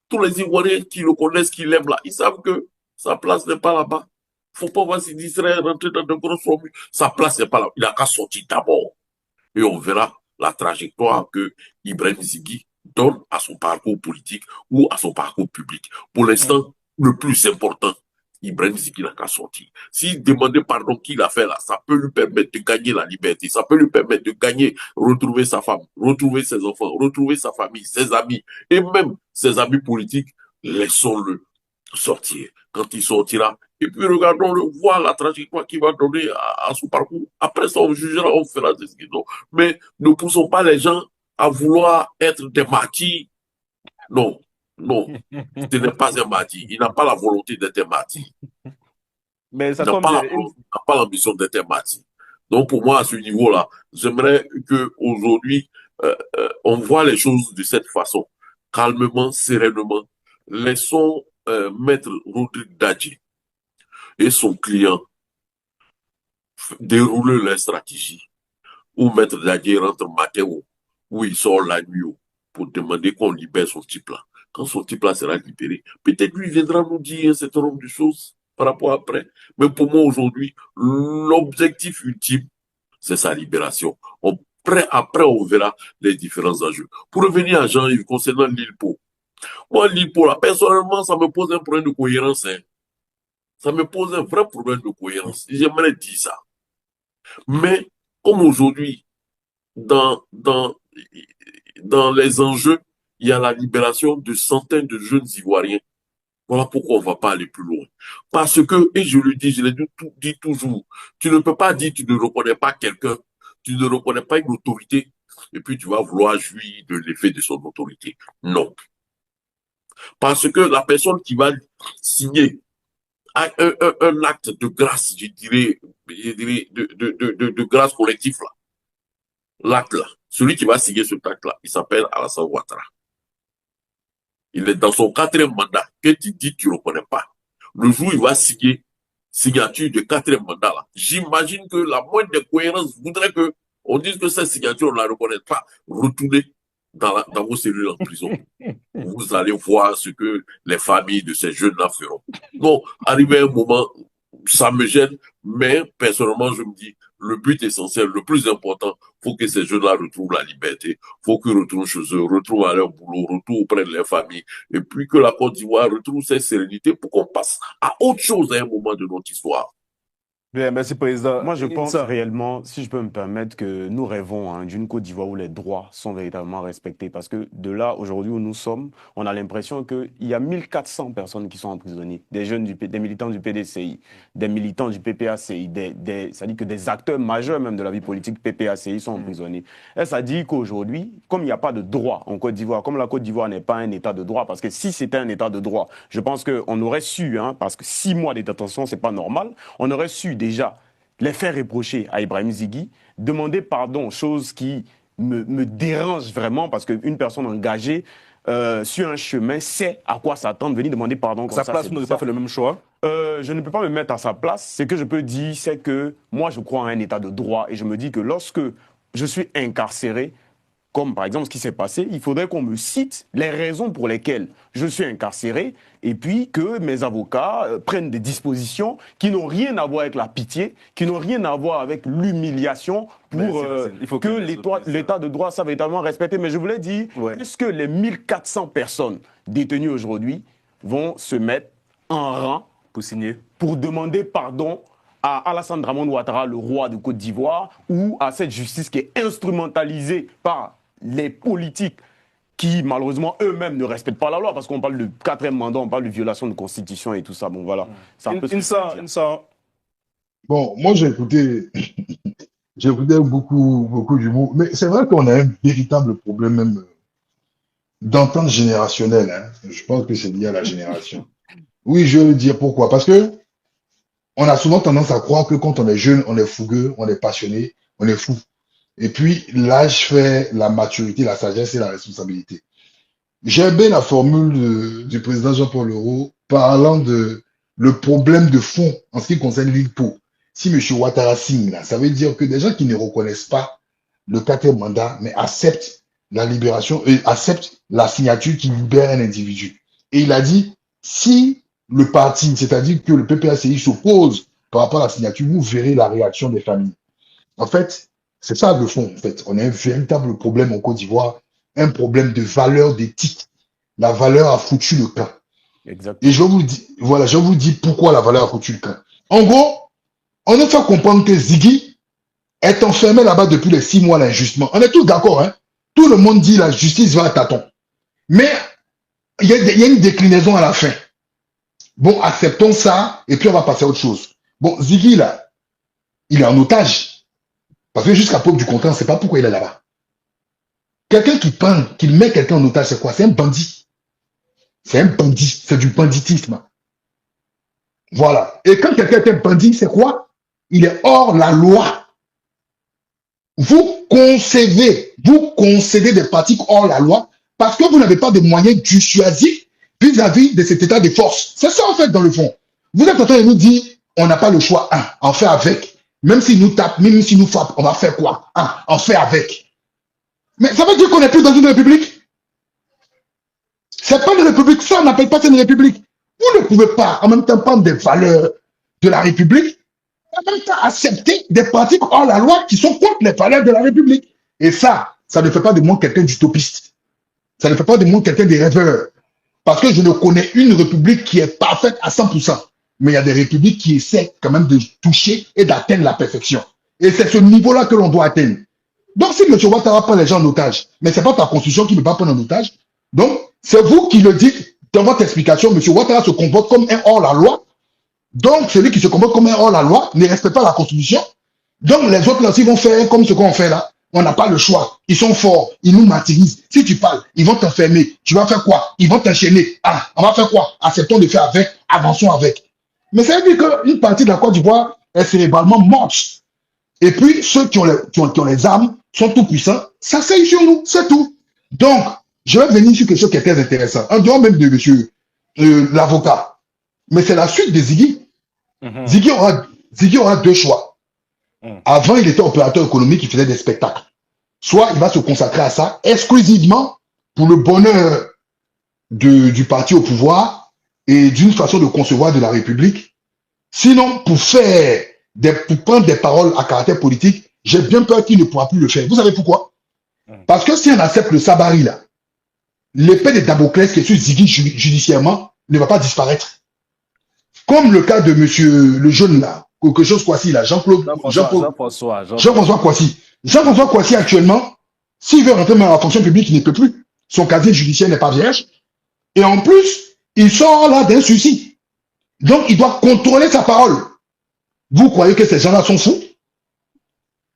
tous les Ivoiriens qui le connaissent, qui l'aiment là, ils savent que sa place n'est pas là-bas. Il ne faut pas voir s'il distraire, rentrer dans de grosses formules. Sa place n'est pas là. Il n'a qu'à sortir d'abord. Et on verra la trajectoire que Ibrahim Ziggy donne à son parcours politique ou à son parcours public. Pour l'instant, le plus important, Ibrahim Ziggy n'a qu'à sortir. S'il demandait pardon qu'il a fait là, ça peut lui permettre de gagner la liberté, ça peut lui permettre de gagner, retrouver sa femme, retrouver ses enfants, retrouver sa famille, ses amis, et même ses amis politiques. Laissons-le sortir. Quand il sortira, et puis regardons-le, voir la trajectoire qu'il va donner à son parcours. Après ça, on jugera, on fera ce qu'ils ont. Mais ne poussons pas les gens à vouloir être des martyrs. Non, non, ce n'est pas un martyr. Il n'a pas la volonté d'être un martyr. Mais ça Il n'a tombe pas, bien. pas l'ambition d'être un martyr. Donc pour moi, à ce niveau-là, j'aimerais qu'aujourd'hui, on voit les choses de cette façon. Calmement, sereinement. Laissons Maître Rodrigue Dadji et son client dérouler leur stratégie. Ou Maître Dadji rentre matin ou il sort la nuit pour demander qu'on libère son type-là. Quand son type-là sera libéré, peut-être lui viendra nous dire un certain nombre de choses par rapport après. Mais pour moi, aujourd'hui, l'objectif ultime, c'est sa libération. Après, on verra les différents enjeux. Pour revenir à Jean-Yves concernant l'île Pau. Moi, l'île Pau, là, personnellement, ça me pose un problème de cohérence. Hein. Ça me pose un vrai problème de cohérence. J'aimerais dire ça. Mais, comme aujourd'hui, dans les enjeux, il y a la libération de centaines de jeunes Ivoiriens. Voilà pourquoi on ne va pas aller plus loin. Parce que, et je le dis, je l'ai dit toujours, tu ne peux pas dire que tu ne reconnais pas quelqu'un, tu ne reconnais pas une autorité, et puis tu vas vouloir jouir de l'effet de son autorité. Non. Parce que la personne qui va signer un acte de grâce, je dirais de grâce collective, là, l'acte là, celui qui va signer ce acte-là, il s'appelle Alassane Ouattara. Il est dans son 4e mandat que tu dis que tu ne reconnais pas. Le jour où il va signer signature de 4e mandat, là, j'imagine que la moindre des cohérences voudrait que on dise que cette signature, on ne la reconnaît pas. Retournez dans vos cellules en prison. Vous allez voir ce que les familles de ces jeunes-là feront. Bon, arrivé un moment, ça me gêne, mais personnellement, je me dis, le but essentiel, le plus important, faut que ces jeunes-là retrouvent la liberté, faut qu'ils retournent chez eux, retrouvent à leur boulot, retrouvent auprès de leur famille, et puis que la Côte d'Ivoire retrouve cette sérénité pour qu'on passe à autre chose à un moment de notre histoire. Bien, merci, Président. Moi, je pense Ça, réellement, si je peux me permettre, que nous rêvons d'une Côte d'Ivoire où les droits sont véritablement respectés. Parce que de là, aujourd'hui où nous sommes, on a l'impression qu'il y a 1400 personnes qui sont emprisonnées. Des jeunes, des militants du PDCI, des militants du PPACI, c'est-à-dire que des acteurs majeurs même de la vie politique PPACI sont emprisonnés. Et ça dit qu'aujourd'hui, comme il n'y a pas de droit en Côte d'Ivoire, comme la Côte d'Ivoire n'est pas un état de droit, parce que si c'était un état de droit, je pense qu'on aurait su, parce que 6 mois de détention, c'est pas normal, on aurait su déjà les faire reprocher à Ibrahim Zighi, demander pardon, chose qui me dérange vraiment parce qu'une personne engagée sur un chemin sait à quoi s'attendre, venir demander pardon à comme sa ça. place, vous n'aurez pas fait le même choix. Je ne peux pas me mettre à sa place. Ce que je peux dire, c'est que moi, je crois en un état de droit et je me dis que lorsque je suis incarcéré, comme par exemple ce qui s'est passé, il faudrait qu'on me cite les raisons pour lesquelles je suis incarcéré et puis que mes avocats prennent des dispositions qui n'ont rien à voir avec la pitié, qui n'ont rien à voir avec l'humiliation pour il faut que l'état de droit soit véritablement respecté. Mais je voulais dire, est-ce que les 1400 personnes détenues aujourd'hui vont se mettre en rang pour signer, pour demander pardon à Alassane Dramane Ouattara, le roi de Côte d'Ivoire, ou à cette justice qui est instrumentalisée par les politiques qui, malheureusement, eux-mêmes ne respectent pas la loi, parce qu'on parle de 4e mandat, on parle de violation de constitution et tout ça. Bon, voilà. Bon, moi, j'ai écouté beaucoup d'humour, mais c'est vrai qu'on a un véritable problème même d'entente générationnelle. Je pense que c'est lié à la génération. Oui, je veux dire pourquoi. Parce que on a souvent tendance à croire que quand on est jeune, on est fougueux, on est passionné, on est fou. Et puis, l'âge fait la maturité, la sagesse et la responsabilité. J'aime bien la formule du président Jean-Paul Leroux parlant de le problème de fond en ce qui concerne l'île Pau. Si M. Ouattara signe, là, ça veut dire que des gens qui ne reconnaissent pas le 4e mandat, mais acceptent la libération, acceptent la signature qui libère un individu. Et il a dit, si le parti, c'est-à-dire que le PPACI s'oppose par rapport à la signature, vous verrez la réaction des familles. En fait, c'est ça le fond, en fait. On a un véritable problème en Côte d'Ivoire, un problème de valeur, d'éthique. La valeur a foutu le camp. Exactement. Et je vous dis, voilà, je vous dis pourquoi la valeur a foutu le camp. En gros, on nous fait comprendre que Ziggy est enfermé là-bas depuis les 6 mois, l'injustement. On est tous d'accord, hein. Tout le monde dit la justice va à tâtons. Mais il y a une déclinaison à la fin. Bon, acceptons ça, et puis on va passer à autre chose. Bon, Ziggy, là, il est en otage. Parce que jusqu'à preuve du contraire, on ne sait pas pourquoi il est là-bas. Quelqu'un qui peint, qui met quelqu'un en otage, c'est quoi? C'est un bandit. C'est un bandit. C'est du banditisme. Voilà. Et quand quelqu'un est un bandit, c'est quoi? Il est hors la loi. Vous concédez des pratiques hors la loi parce que vous n'avez pas de moyens dissuasifs vis-à-vis de cet état de force. C'est ça, en fait, dans le fond. Vous êtes en train de nous dire, on n'a pas le choix. On fait avec. Même s'ils nous tapent, même s'ils nous frappent, on va faire quoi? On fait avec. Mais ça veut dire qu'on n'est plus dans une république? C'est pas une république, ça on n'appelle pas ça une république. Vous ne pouvez pas en même temps prendre des valeurs de la république, en même temps accepter des pratiques hors la loi qui sont contre les valeurs de la république. Et ça ne fait pas de moi quelqu'un d'utopiste. Ça ne fait pas de moi quelqu'un de rêveur. Parce que je ne connais une république qui est parfaite à 100%. Mais il y a des républiques qui essaient quand même de toucher et d'atteindre la perfection. Et c'est ce niveau-là que l'on doit atteindre. Donc, si M. Ouattara prend les gens en otage, mais ce n'est pas ta constitution qui ne peut pas prendre en otage, donc, c'est vous qui le dites dans votre explication, M. Ouattara se comporte comme un hors-la-loi. Donc, celui qui se comporte comme un hors-la-loi ne respecte pas la constitution. Donc, les autres là, s'ils vont faire comme ce qu'on fait là, on n'a pas le choix. Ils sont forts, ils nous martyrisent. Si tu parles, ils vont t'enfermer. Tu vas faire quoi? Ils vont t'enchaîner. On va faire quoi? Acceptons de faire avec, avançons avec. Mais ça veut dire qu'une partie de la Côte d'Ivoire est cérébralement morte. Et puis, ceux qui ont les armes sont tout puissants. Ça s'aille sur nous, c'est tout. Donc, je vais venir sur quelque chose qui est très intéressant. En dehors même de monsieur l'avocat. Mais c'est la suite de Ziggy. Ziggy aura 2 choix. Avant, il était opérateur économique, il faisait des spectacles. Soit il va se consacrer à ça exclusivement pour le bonheur du parti au pouvoir et d'une façon de concevoir de la République. Sinon, pour prendre des paroles à caractère politique, j'ai bien peur qu'il ne pourra plus le faire. Vous savez pourquoi? Parce que si on accepte le Sabari là, l'épée de Damoclès qui est sur Ziggy judiciairement ne va pas disparaître. Comme le cas de monsieur le jeune là, quelque chose Kouassi, là, Jean-François Kouassi. Jean-François Kouassi, actuellement, s'il veut rentrer dans la fonction publique, il ne peut plus. Son casier judiciaire n'est pas vierge. Et en plus, il sort là d'un suicide. Donc, il doit contrôler sa parole. Vous croyez que ces gens-là sont fous?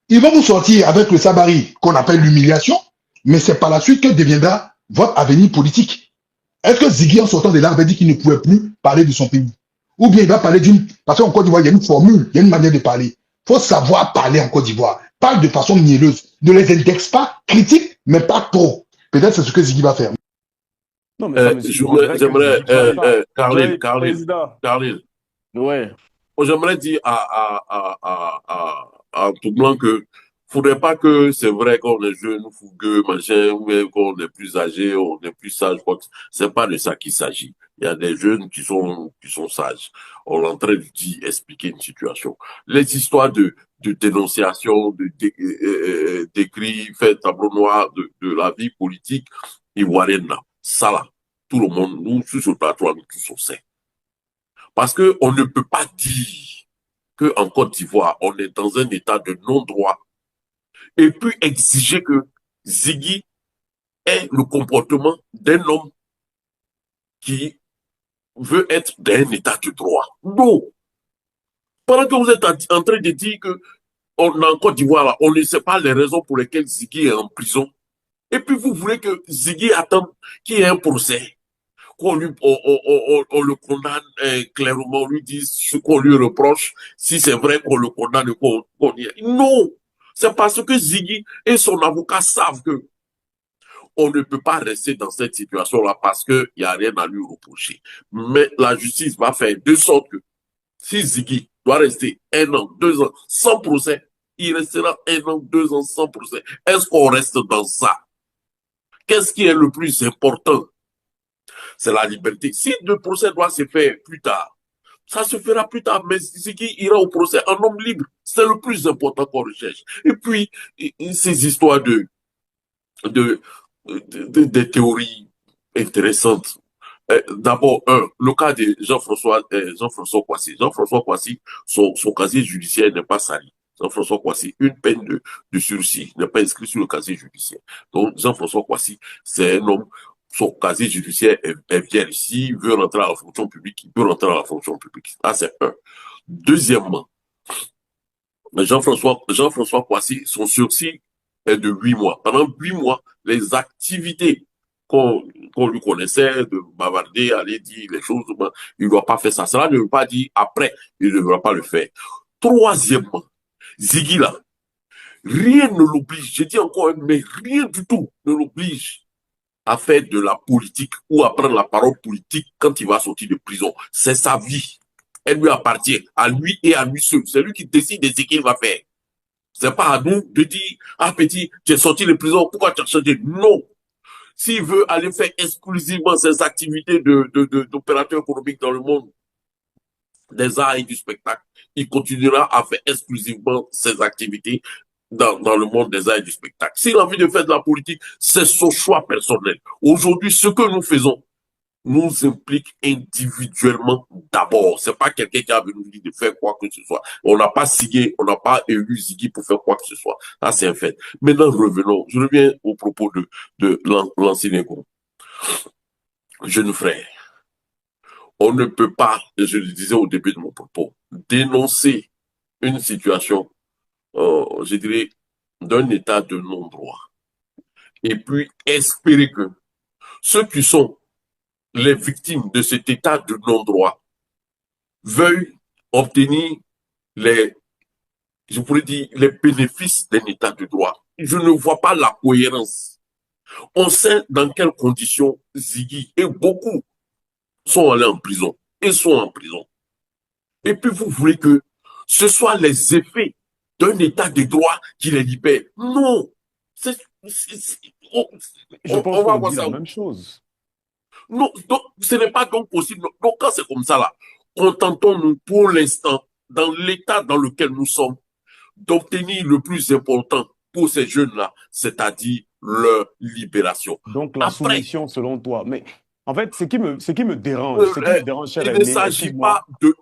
Ils vont vous sortir avec le sabari qu'on appelle l'humiliation, mais c'est par la suite que deviendra votre avenir politique. Est-ce que Ziggy, en sortant de là, avait dit qu'il ne pouvait plus parler de son pays? Ou bien il va parler d'une... Parce qu'en Côte d'Ivoire, il y a une formule, il y a une manière de parler. Il faut savoir parler en Côte d'Ivoire. Parle de façon mielleuse. Ne les indexe pas, critique, mais pas trop. Peut-être c'est ce que Ziggy va faire. Non, mais ça me surprendrait que J'aimerais, Ziggy parle pas. Oui, Carlin, président. Ouais. j'aimerais dire à tout blanc que faudrait pas que c'est vrai qu'on est jeune, fougueux, machin, ou bien qu'on est plus âgé, on est plus sage, quoi. C'est pas de ça qu'il s'agit. Il y a des jeunes qui sont sages. On est en train de dire, expliquer une situation. Les histoires de dénonciation, d'écrits faits tableau noir de la vie politique ivoirienne, là. Ça, là. Tout le monde, nous, sur le plateau, nous tous on sait. Parce que on ne peut pas dire qu'en Côte d'Ivoire, on est dans un état de non-droit et puis exiger que Ziggy ait le comportement d'un homme qui veut être dans un état de droit. Non. Pendant que vous êtes en train de dire que en Côte d'Ivoire, là, on ne sait pas les raisons pour lesquelles Ziggy est en prison. Et puis vous voulez que Ziggy attende qu'il y ait un procès, qu'on le condamne clairement, on lui dise ce qu'on lui reproche, si c'est vrai qu'on le condamne, qu'on y est. Non! C'est parce que Ziggy et son avocat savent que on ne peut pas rester dans cette situation-là parce qu'il n'y a rien à lui reprocher. Mais la justice va faire de sorte que si Ziggy doit rester 1 an, 2 ans sans procès, il restera 1 an, 2 ans sans procès. Est-ce qu'on reste dans ça? Qu'est-ce qui est le plus important? C'est la liberté. Si le procès doit se faire plus tard, ça se fera plus tard, mais Ziggy ira au procès en homme libre. C'est le plus important qu'on recherche. Et puis, ces histoires de théories intéressantes. D'abord, le cas de Jean-François Kouassi. Jean-François Kouassi, son casier judiciaire n'est pas sali. Jean-François Kouassi, une peine de sursis n'est pas inscrite sur le casier judiciaire. Donc, Jean-François Kouassi, c'est un homme, son casier judiciaire est vierge. S'il veut rentrer à la fonction publique, il peut rentrer à la fonction publique. Ça, c'est un. Deuxièmement, Jean-François Kouassi, son sursis est de 8 mois. Pendant 8 mois, les activités qu'on lui connaissait, de bavarder, aller dire les choses, ben, il ne doit pas faire ça. Cela ne veut pas dire après, il ne devra pas le faire. Troisièmement, Ziggy là, rien ne l'oblige, je dis encore, mais rien du tout ne l'oblige à faire de la politique ou à prendre la parole politique quand il va sortir de prison. C'est sa vie. Elle lui appartient, à lui et à lui seul. C'est lui qui décide de ce qu'il va faire. C'est pas à nous de dire, ah petit, tu es sorti de prison, pourquoi tu as changé? Non. S'il veut aller faire exclusivement ses activités d'opérateur économique dans le monde des arts et du spectacle, il continuera à faire exclusivement ses activités dans le monde des arts et du spectacle. S'il a envie de faire de la politique, c'est son choix personnel. Aujourd'hui, ce que nous faisons nous implique individuellement d'abord. C'est pas quelqu'un qui a venu nous dire de faire quoi que ce soit. On n'a pas signé, on n'a pas élu Ziggy pour faire quoi que ce soit. Ça, c'est un fait. Maintenant, revenons. Je reviens au propos de l'ancien Ego. Jeune frère, on ne peut pas, je le disais au début de mon propos, dénoncer une situation, je dirais, d'un état de non-droit. Et puis espérer que ceux qui sont les victimes de cet état de non-droit veuillent obtenir je pourrais dire, les bénéfices d'un état de droit. Je ne vois pas la cohérence. On sait dans quelles conditions Ziggy et beaucoup sont allés en prison et sont en prison. Et puis vous voulez que ce soit les effets d'un état de droit qui les libère. Non. Je pense qu'on dit la même chose. Non, donc, ce n'est pas donc possible. Donc, quand c'est comme ça, là, contentons-nous pour l'instant, dans l'état dans lequel nous sommes, d'obtenir le plus important pour ces jeunes-là, c'est-à-dire leur libération. Donc, la soumission, selon toi. Mais, en fait, ce qui me dérange, cher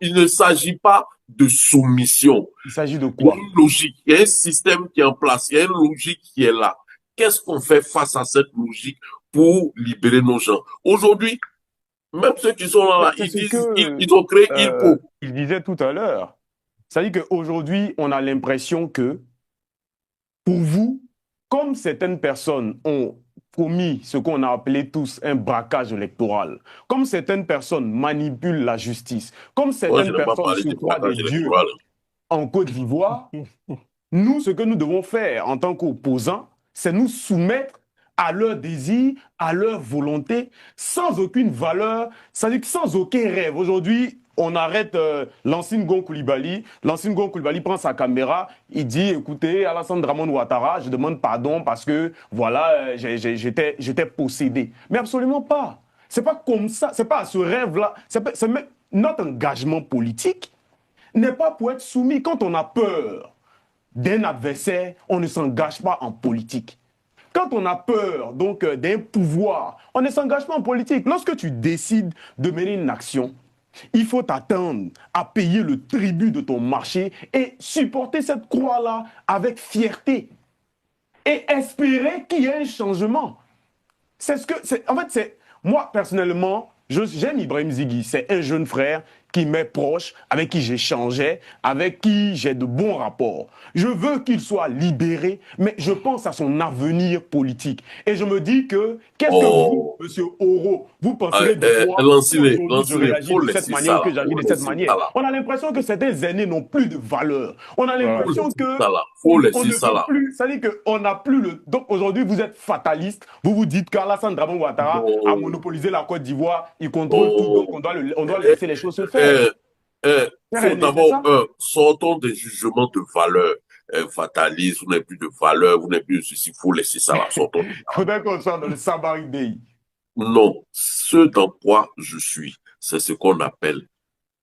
il ne s'agit pas de soumission. Il s'agit de Il y a quoi? une logique, il y a un système qui est en place, il y a une logique qui est là. Qu'est-ce qu'on fait face à cette logique pour libérer nos gens? Aujourd'hui, même ceux qui sont là, C'est ils ce disent, que ils ont créé ILCO. il disait tout à l'heure. C'est-à-dire qu'aujourd'hui, on a l'impression que, pour vous, comme certaines personnes ont commis ce qu'on a appelé tous un braquage électoral, comme certaines personnes manipulent la justice, comme Moi, je certaines n'ai pas personnes parlé se de croient des braquage dieux électoral. en Côte d'Ivoire, nous, ce que nous devons faire en tant qu'opposants, c'est nous soumettre à leurs désirs, à leur volonté, sans aucune valeur, c'est-à-dire sans aucun rêve. Aujourd'hui, on arrête Lansing Koulibaly. Lansing Koulibaly prend sa caméra, il dit, écoutez, Alassane Dramane Ouattara, je demande pardon parce que, voilà, j'étais possédé. Mais absolument pas. C'est pas comme ça, c'est pas à ce rêve-là. Notre engagement politique n'est pas pour être soumis. Quand on a peur d'un adversaire, on ne s'engage pas en politique. Quand on a peur donc d'un pouvoir, on ne s'engage pas en politique. Lorsque tu décides de mener une action, il faut t'attendre à payer le tribut de ton marché et supporter cette croix-là avec fierté et espérer qu'il y ait un changement. C'est ce que c'est. En fait, c'est moi personnellement, j'aime Ibrahim Zighi. C'est un jeune frère qui m'est proche, avec qui j'échangeais, avec qui j'ai de bons rapports. Je veux qu'il soit libéré, mais je pense à son avenir politique. Et je me dis que, qu'est-ce que vous, Oh, monsieur Oro, vous penserez de moi si lancez-les, aujourd'hui je réagis faut de cette laisser manière ça ou que là, j'agis faut de cette laisser manière? ça là, On a l'impression que certains aînés n'ont plus de valeur. On a Ouais. faut l'impression laisser que ça là, faut on laisser ne ça peut là. plus, ça veut dire qu'on n'a plus le... Donc aujourd'hui, vous êtes fataliste, vous vous dites qu'Alassane Dramane Ouattara a Non, monopolisé la Côte d'Ivoire, il contrôle tout, donc non. on doit laisser les choses se faire. Euh, Cher faut René, c'est d'abord, ça? sortons des jugements de valeur. Fataliste, vous n'avez plus de valeur, vous n'avez plus de ceci, faut laisser ça là, sortons de ça Il faudrait qu'on soit dans le Sabari Day. là. Non, ce dans quoi je suis, c'est ce qu'on appelle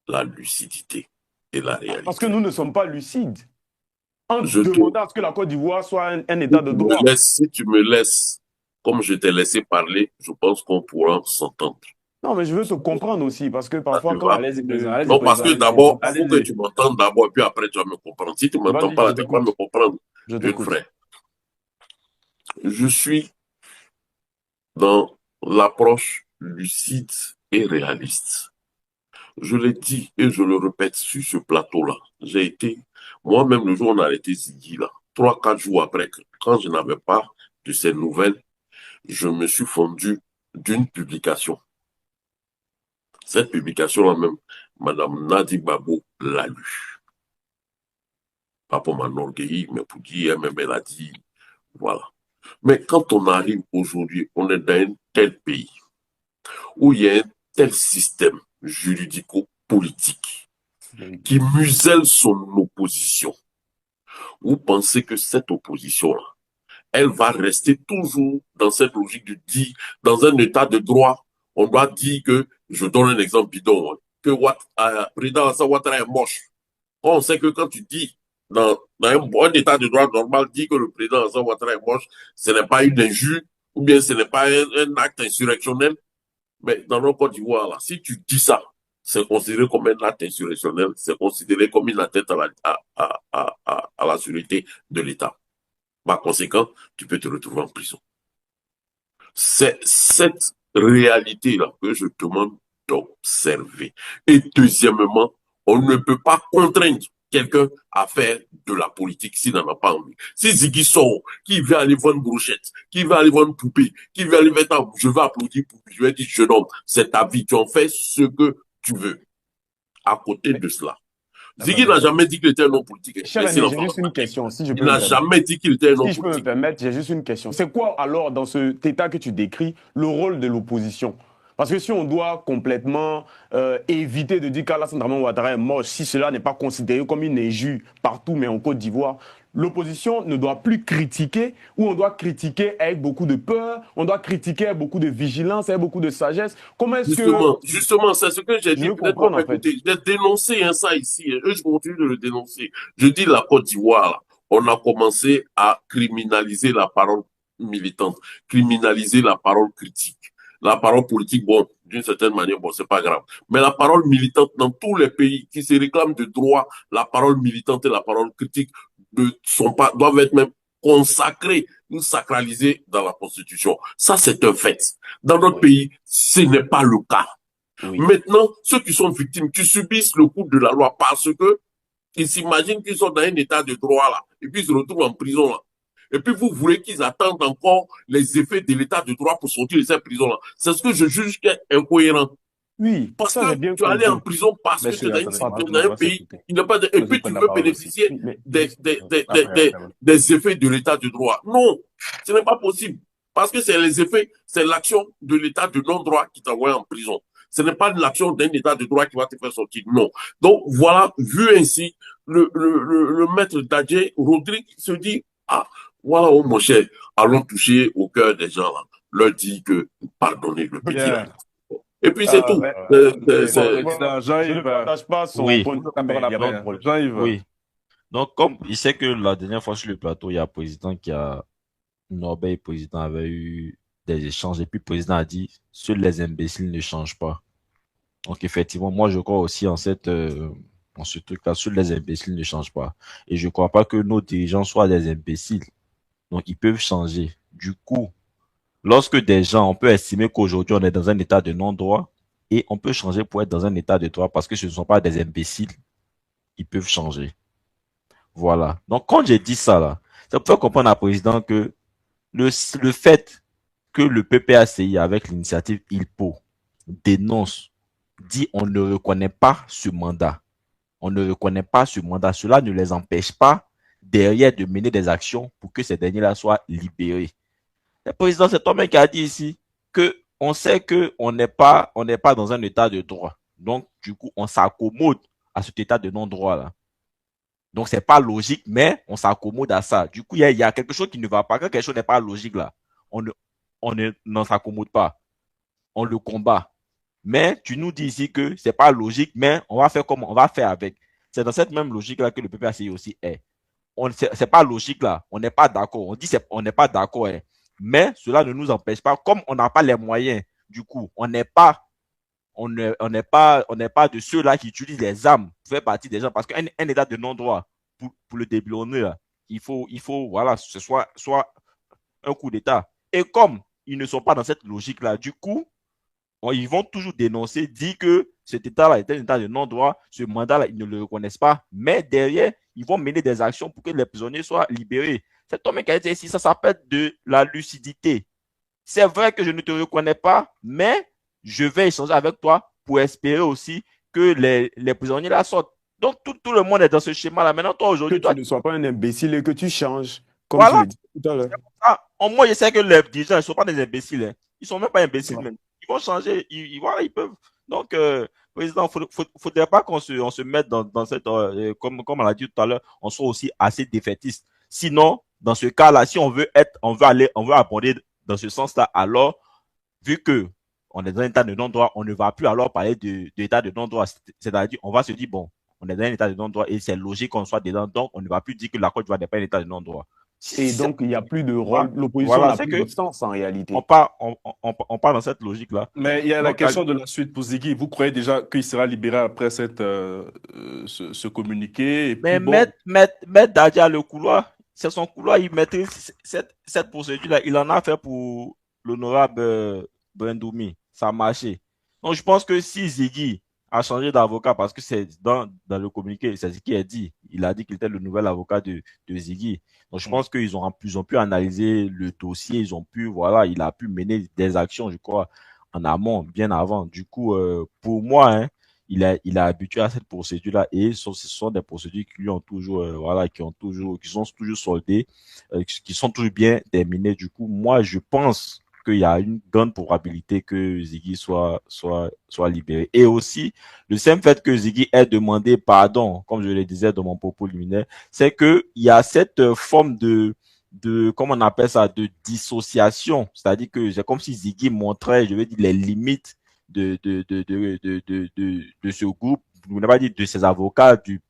la lucidité et la Parce que réalité. nous ne sommes pas lucides. En Je te, demandant à ce que la Côte d'Ivoire soit un si état de tu droit. me laisses, si tu me laisses, comme je t'ai laissé parler, je pense qu'on pourra s'entendre. Non, mais je veux te comprendre aussi, parce que Ça parfois, te quand... va? Allez-y, président, allez-y, Non, parce président. que d'abord, il faut que Allez-y. tu m'entendes d'abord, et puis après tu vas me comprendre. Si tu ne m'entends Vas-y, pas, je tu vas me t'écoute. comprendre, Je jeune t'écoute. frère. Je suis dans l'approche lucide et réaliste. Je l'ai dit et je le répète sur ce plateau-là. J'ai été, moi-même, le jour où on a arrêté Ziggy, là, 3, 4 jours après, quand je n'avais pas de ces nouvelles, je me suis fondu d'une publication. Cette publication-là même, Madame Nadi Babo l'a lue. Pas pour m'enorgueillir, mais pour dire, même elle a dit, voilà. Mais quand on arrive aujourd'hui, on est dans un tel pays où il y a un tel système juridico-politique qui muselle son opposition. Vous pensez que cette opposition-là, elle va rester toujours dans cette logique de dire, dans un état de droit, on doit dire que, je donne un exemple bidon, que président Alassane Ouattara est moche. On sait que quand tu dis, dans un état de droit normal, dire que le président Alassane Ouattara est moche, ce n'est pas une injure, ou bien ce n'est pas un acte insurrectionnel. Mais dans le Côte d'Ivoire, là, si tu dis ça, c'est considéré comme un acte insurrectionnel, c'est considéré comme une atteinte à la sécurité de l'État. Par conséquent, tu peux te retrouver en prison. C'est cette réalité-là que je demande d'observer. Et deuxièmement, on ne peut pas contraindre quelqu'un à faire de la politique s'il n'en a pas envie. Si Ziggy sort, qui veut aller voir une brochette, qui veut aller voir une poupée, qui veut aller mettre je vais applaudir pour je vais dire jeune homme, c'est ta vie, tu en fais ce que tu veux. À côté de cela, Ziggy n'a jamais dit qu'il était un homme politique. Cher René, j'ai juste une question, si je peux Il n'a me permettre. jamais dit qu'il était un homme Si je peux me politique. permettre, j'ai juste une question. C'est quoi alors, dans cet état que tu décris, le rôle de l'opposition? Parce que si on doit complètement éviter de dire qu'Alassane Dramane Ouattara est moche, si cela n'est pas considéré comme une injure partout, mais en Côte d'Ivoire, l'opposition ne doit plus critiquer, ou on doit critiquer avec beaucoup de peur, on doit critiquer avec beaucoup de vigilance, avec beaucoup de sagesse. Comment est-ce que... Justement, c'est ce que j'ai dit. veux Peut-être comprendre, qu'on peut en fait. écouter. J'ai dénoncé ça ici. Et je continue de le dénoncer. Je dis la Côte d'Ivoire, là, on a commencé à criminaliser la parole militante, criminaliser la parole critique. La parole politique, bon, d'une certaine manière, bon, c'est pas grave. Mais la parole militante dans tous les pays qui se réclament de droit, la parole militante et la parole critique ne sont pas, doivent être même consacrées ou sacralisées dans la Constitution. Ça, c'est un fait. Dans notre pays, ce n'est pas le cas. Maintenant, ceux qui sont victimes, qui subissent le coup de la loi parce que ils s'imaginent qu'ils sont dans un état de droit là, et puis ils se retrouvent en prison là. Et puis vous voulez qu'ils attendent encore les effets de l'état de droit pour sortir de cette prison là. C'est ce que je juge qui est incohérent. Oui, parce ça, j'ai que bien tu es allé en compris. prison parce que tu es dans un pays, il n'a pas de, et puis tu veux bénéficier des effets de l'état de droit. Non, ce n'est pas possible. Parce que c'est les effets, c'est l'action de l'état de non-droit qui t'envoie en prison. Ce n'est pas l'action d'un état de droit qui va te faire sortir. Non. Donc voilà, vu ainsi, le maître Dadje Rodrigue se dit, ah, voilà, oh mon cher, allons toucher au cœur des gens là. Leur dit que pardonnez le petit là. Et puis c'est tout. Je ne partage pas son point de vue, mais il y a pas de problème. Jean-Yves. Oui. Donc, comme il sait que la dernière fois sur le plateau, il y a un président qui a, Norbert et le président avaient eu des échanges, et puis le président a dit, seuls les imbéciles ne changent pas. Donc, effectivement, moi, je crois aussi en en ce truc-là, seuls les imbéciles ne changent pas. Et je crois pas que nos dirigeants soient des imbéciles. Donc, ils peuvent changer. Du coup, lorsque des gens, on peut estimer qu'aujourd'hui, on est dans un état de non-droit, et on peut changer pour être dans un état de droit parce que ce ne sont pas des imbéciles. Ils peuvent changer. Voilà. Donc, quand j'ai dit ça, là, ça peut faire comprendre à président que le fait que le PPACI, avec l'initiative ILPO, dénonce, dit on ne reconnaît pas ce mandat. On ne reconnaît pas ce mandat. Cela ne les empêche pas derrière de mener des actions pour que ces derniers-là soient libérés. Le président, c'est toi-même qui a dit ici que on sait que on n'est pas dans un état de droit. Donc, du coup, on s'accommode à cet état de non-droit-là. Donc, c'est pas logique, mais on s'accommode à ça. Du coup, il y a quelque chose qui ne va pas. Quand quelque chose n'est pas logique, là, n'en s'accommode pas. On le combat. Mais tu nous dis ici que c'est pas logique, mais on va faire comme on va faire avec. C'est dans cette même logique-là que le PPACI aussi est. C'est pas logique, là. On n'est pas d'accord. On dit on n'est pas d'accord, hein. Mais cela ne nous empêche pas, comme on n'a pas les moyens, du coup, on n'est pas de ceux-là qui utilisent les armes pour faire partie des gens, parce qu'un état de non-droit, pour le déboulonner, là, il faut, voilà, ce soit un coup d'état. Et comme ils ne sont pas dans cette logique-là, du coup, ils vont toujours dénoncer, dire que cet état-là est un état de non-droit, ce mandat-là, ils ne le reconnaissent pas, mais derrière, ils vont mener des actions pour que les prisonniers soient libérés. C'est toi-même qui a dit ici, ça s'appelle de la lucidité. C'est vrai que je ne te reconnais pas, mais je vais échanger avec toi pour espérer aussi que les prisonniers là sortent. Donc, tout le monde est dans ce schéma-là. Maintenant, toi, aujourd'hui... Que tu ne sois pas un imbécile et que tu changes, comme voilà. tu le dis tout à l'heure. Moi, je sais que les dirigeants, ils ne sont pas des imbéciles. Hein. Ils ne sont même pas imbéciles. Même. Ils vont changer. Voilà, ils peuvent. Donc, président, il ne faudrait pas qu'on se mette dans cette... comme on l'a dit tout à l'heure, on soit aussi assez défaitiste. Sinon, dans ce cas-là, si on veut aborder dans ce sens-là, alors, vu que on est dans un état de non-droit, on ne va plus alors parler d'état de non-droit. C'est-à-dire, on va se dire, bon, on est dans un état de non-droit et c'est logique qu'on soit dedans, donc on ne va plus dire que la Côte d'Ivoire n'est pas un état de non-droit. Et donc, il n'y a plus de rôle, l'opposition n'a plus de sens en réalité. On part dans cette logique-là. Mais il y a la question de la suite pour Ziggy. Vous croyez déjà qu'il sera libéré après ce communiqué? Mais mettre Dadja le couloir, c'est son couloir, il maîtrise cette procédure-là. Il en a fait pour l'honorable Brendoumi. Ça a marché. Donc, je pense que si Ziggy a changé d'avocat, parce que c'est dans le communiqué, c'est ce qu'il a dit. Il a dit qu'il était le nouvel avocat de Ziggy. Donc, je pense qu'ils ont pu analyser le dossier, il a pu mener des actions, je crois, en amont, bien avant. Du coup, pour moi, hein, il est habitué à cette procédure-là et ce sont des procédures qui lui ont toujours, qui sont toujours soldées, qui sont toujours bien terminées. Du coup, moi, je pense qu'il y a une grande probabilité que Ziggy soit libéré. Et aussi, le simple fait que Ziggy ait demandé pardon, comme je le disais dans mon propos liminaire, c'est que il y a cette forme de comment on appelle ça, de dissociation. C'est-à-dire que c'est comme si Ziggy montrait, je veux dire, les limites de ce groupe, on n'a pas dit de ses avocats du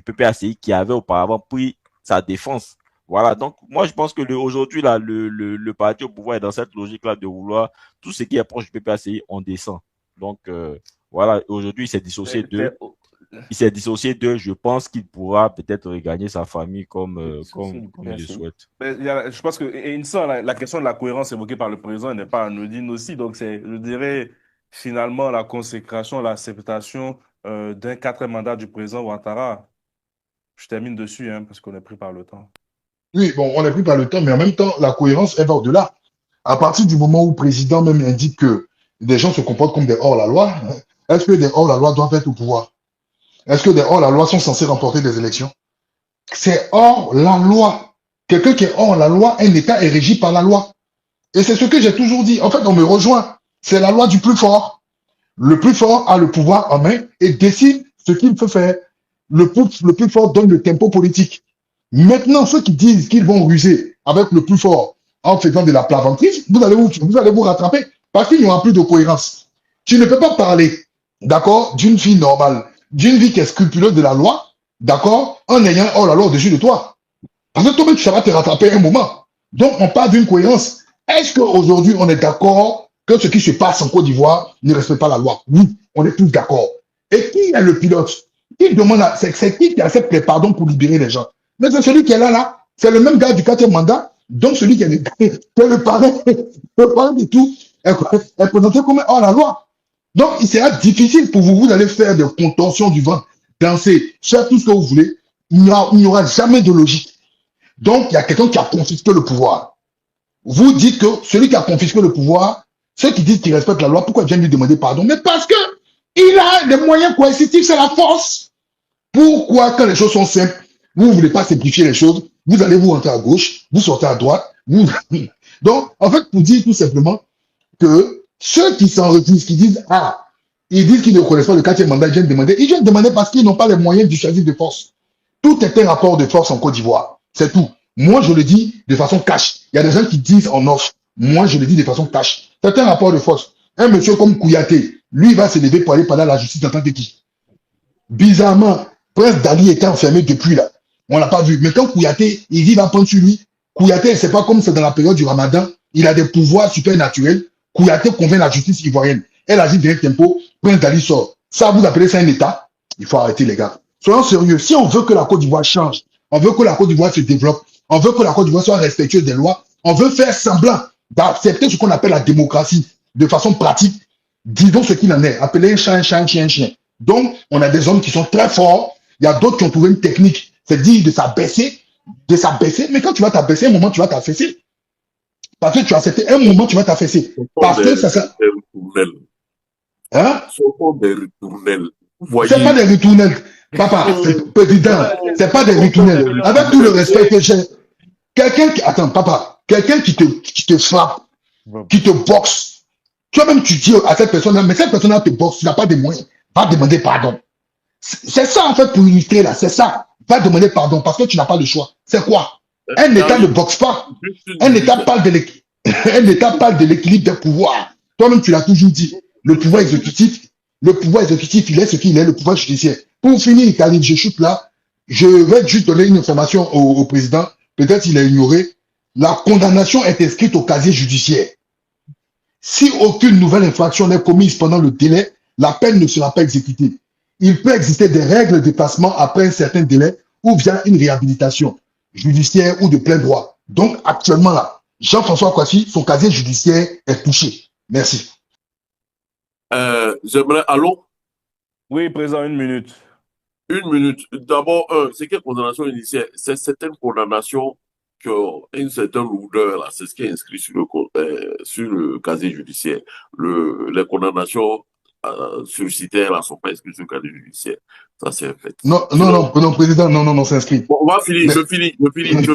PPACI qui avaient auparavant pris sa défense. Voilà, donc moi je pense que aujourd'hui là, le parti au pouvoir est dans cette logique-là de vouloir tout ce qui est proche du PPACI, on descend. Donc voilà, aujourd'hui Mais c'est- il s'est dissocié d'eux, je pense qu'il pourra peut-être regagner sa famille Dissocié du comme il le PPACI. souhaite. mais je pense que, et une sorte, la question de la cohérence évoquée par le président n'est pas anodine aussi. Donc, je dirais, finalement, la consécration, l'acceptation d'un quatrième mandat du président Ouattara. Je termine dessus, hein, parce qu'on est pris par le temps. Oui, bon, on n'est plus par le temps, mais en même temps, la cohérence, elle va au-delà. À partir du moment où le président même indique que des gens se comportent comme des hors-la-loi, est-ce que des hors-la-loi doivent être au pouvoir? Est-ce que des hors-la-loi sont censés remporter des élections? C'est hors la loi. Quelqu'un qui est hors la loi, un État est régi par la loi. Et c'est ce que j'ai toujours dit. En fait, on me rejoint. C'est la loi du plus fort. Le plus fort a le pouvoir en main et décide ce qu'il peut faire. Le plus fort donne le tempo politique. Maintenant, ceux qui disent qu'ils vont ruser avec le plus fort en faisant de la plaventrice, vous allez vous rattraper parce qu'il n'y aura plus de cohérence. Tu ne peux pas parler, d'accord, d'une fille normale, d'une vie qui est scrupuleuse de la loi, d'accord, en ayant oh la loi au-dessus de toi. Parce que toi-même, tu vas te rattraper un moment. Donc, on parle d'une cohérence. Est-ce qu'aujourd'hui, on est d'accord que ce qui se passe en Côte d'Ivoire ne respecte pas la loi? Oui, on est tous d'accord. Et qui est le pilote? Qui demande c'est qui accepte les pardons pour libérer les gens? Mais c'est celui qui est là. C'est le même gars du quatrième mandat. Donc, celui qui est le parrain de tout, est présenté comme hors la loi. Donc, il sera difficile pour vous. Vous allez faire des contorsions du vent, danser, faire tout ce que vous voulez. Il n'y aura jamais de logique. Donc, il y a quelqu'un qui a confisqué le pouvoir. Vous dites que celui qui a confisqué le pouvoir, ceux qui disent qu'il respecte la loi, pourquoi viennent lui demander pardon? Mais parce que il a les moyens coercitifs, c'est la force. Pourquoi, quand les choses sont simples, vous ne voulez pas simplifier les choses, vous allez vous rentrer à gauche, vous sortez à droite. Donc, en fait, pour dire tout simplement que ceux qui s'en refusent, qui disent, ah, ils disent qu'ils ne connaissent pas le quatrième mandat, ils viennent demander parce qu'ils n'ont pas les moyens du choisir de force. Tout est un rapport de force en Côte d'Ivoire. C'est tout. Moi, je le dis de façon cash. Il y a des gens qui disent en off. Moi, je le dis de façon cash. C'est un rapport de force. Un monsieur comme Kouyaté, lui, il va se lever pour aller parler à la justice en tant que qui? Bizarrement, Prince Dali était enfermé depuis là. On l'a pas vu. Mais quand Kouyaté, il va prendre sur lui. Kouyaté, c'est pas comme c'est dans la période du Ramadan. Il a des pouvoirs supernaturels. Kouyaté convainc la justice ivoirienne. Elle agit direct tempo. Prince Dali sort. Ça, vous appelez ça un État? Il faut arrêter, les gars. Soyons sérieux. Si on veut que la Côte d'Ivoire change, on veut que la Côte d'Ivoire se développe, on veut que la Côte d'Ivoire soit respectueuse des lois, on veut faire semblant d'accepter ce qu'on appelle la démocratie de façon pratique, disons ce qu'il en est. Appelez un chat, un chat, un chien, un chien. Donc, on a des hommes qui sont très forts. Il y a d'autres qui ont trouvé une technique, c'est dire de s'abaisser. Mais quand tu vas t'abaisser, un moment, tu vas t'affaisser. Parce que tu as accepté, un moment, tu vas t'affaisser. Ce sont Parce que ça, des ritournelles. hein? Ce sont des ritournelles. Vous C'est pas voyez, des ritournelles. Papa, président, c'est pas des ritournelles. Avec tout le respect que j'ai, quelqu'un qui, attends, papa, quelqu'un qui te frappe, qui te boxe, toi-même, tu dis à cette personne-là, mais cette personne-là te boxe, tu n'as pas de moyens, va demander pardon. C'est ça, en fait, pour illustrer là, c'est ça. Va demander pardon parce que tu n'as pas le choix. C'est quoi? Un État ne j'arrive. boxe pas. Juste une Un minute. État parle de l'équilibre. Un État parle de l'équilibre des pouvoirs. Toi-même, tu l'as toujours dit. Le pouvoir exécutif, il est ce qu'il est, le pouvoir judiciaire. Pour finir, Khalid, je chute là. Je vais juste donner une information au président. Peut-être il a ignoré. La condamnation est inscrite au casier judiciaire. Si aucune nouvelle infraction n'est commise pendant le délai, la peine ne sera pas exécutée. Il peut exister des règles de placement après un certain délai ou via une réhabilitation judiciaire ou de plein droit. Donc, actuellement, là, Jean-François Kouassi, son casier judiciaire est touché. Merci. J'aimerais, allô? Oui, président, une minute. Une minute. D'abord, c'est quelle condamnation initiale? C'est certaines condamnations qui ont une certaine lourdeur, là. C'est ce qui est inscrit sur le casier judiciaire. Les condamnations suicidaires, là, sont pas inscrites sur le casier judiciaire. Ça, c'est un fait. Non, président, non, c'est inscrit. Bon, on va finir, Mais- je finis.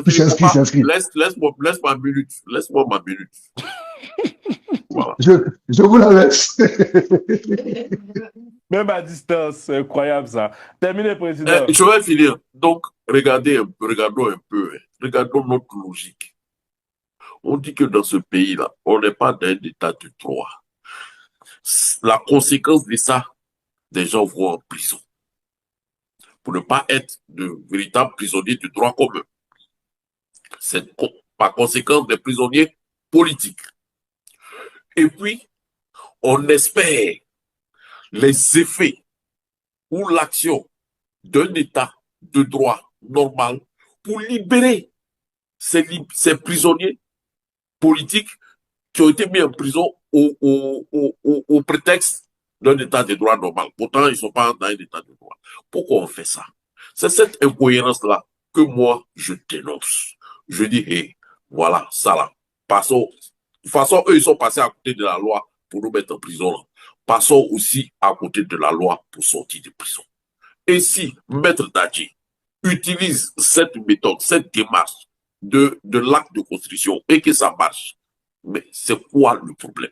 C'est inscrit, c'est inscrit. Laisse-moi ma minute. Laisse-moi ma minute. Voilà. Je vous la laisse. Même à distance, c'est incroyable ça. Terminé, président. Je vais finir. Donc, regardons un peu. Regardons notre logique. On dit que dans ce pays-là, on n'est pas dans un état de droit. La conséquence de ça, des gens vont en prison. Pour ne pas être de véritables prisonniers du droit commun. C'est par conséquent des prisonniers politiques. Et puis, on espère les effets ou l'action d'un État de droit normal pour libérer ces prisonniers politiques qui ont été mis en prison au prétexte d'un État de droit normal. Pourtant, ils ne sont pas dans un État de droit. Pourquoi on fait ça? C'est cette incohérence-là que moi, je dénonce. Je dis, hé, voilà, ça là. Passons. De toute façon, eux, ils sont passés à côté de la loi pour nous mettre en prison. Là. Passons aussi à côté de la loi pour sortir de prison. Et si Maître Dadji utilise cette méthode, cette démarche de l'acte de constitution et que ça marche, mais c'est quoi le problème?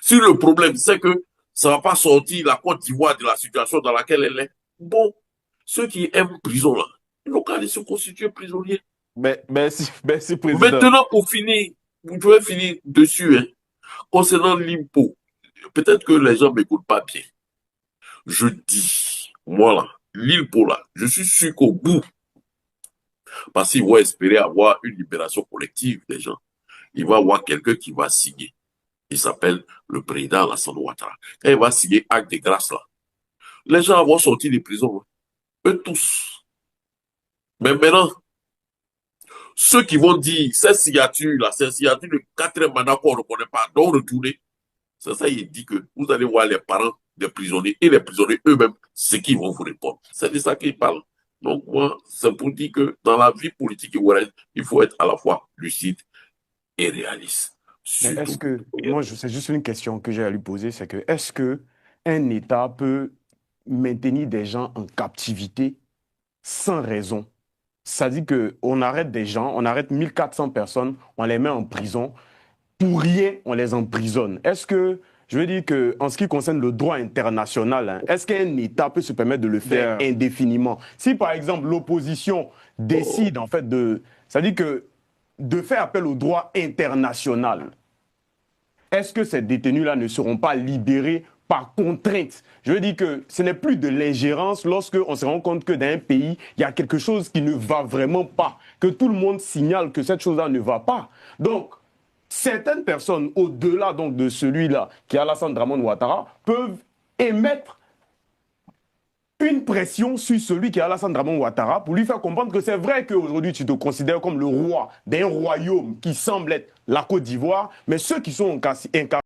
Si le problème, c'est que ça ne va pas sortir la Côte d'Ivoire de la situation dans laquelle elle est, bon, ceux qui aiment prison, là, ils n'ont qu'à aller se constituer prisonniers. Merci, Président. Maintenant, pour finir, vous pouvez finir dessus, hein, concernant l'impôt, peut-être que les gens ne m'écoutent pas bien. Je dis, moi là, l'impôt là, je suis sûr qu'au bout, parce qu'ils vont espérer avoir une libération collective des gens, il va y avoir quelqu'un qui va signer. Il s'appelle le président Alassane Ouattara. Quand il va signer acte de grâce là, les gens vont sortir des prisons. Eux tous. Mais maintenant, ceux qui vont dire, cette signature là, c'est une signature de 4e mandat qu'on ne reconnaît pas, donc retourner, c'est ça, il dit que vous allez voir les parents des prisonniers et les prisonniers eux-mêmes, ce qu'ils vont vous répondre. C'est de ça qu'ils parlent. Donc moi, c'est pour dire que dans la vie politique ivoirienne, il faut être à la fois lucide et réaliste. Mais est-ce que, moi, c'est juste une question que j'ai à lui poser, c'est que est-ce que un État peut maintenir des gens en captivité sans raison? Ça dit qu'on arrête des gens, on arrête 1400 personnes, on les met en prison, pour rien, on les emprisonne. Est-ce que, je veux dire que, en ce qui concerne le droit international, hein, est-ce qu'un État peut se permettre de le faire indéfiniment? Si, par exemple, l'opposition décide, en fait, ça dit que de faire appel au droit international, est-ce que ces détenus-là ne seront pas libérés par contrainte? Je veux dire que ce n'est plus de l'ingérence lorsqu'on se rend compte que dans un pays, il y a quelque chose qui ne va vraiment pas, que tout le monde signale que cette chose-là ne va pas. Donc, certaines personnes, au-delà donc de celui-là, qui est Alassane Dramane Ouattara, peuvent émettre une pression sur celui qui est Alassane Dramane Ouattara pour lui faire comprendre que c'est vrai qu'aujourd'hui tu te considères comme le roi d'un royaume qui semble être la Côte d'Ivoire, mais ceux qui sont incarcérés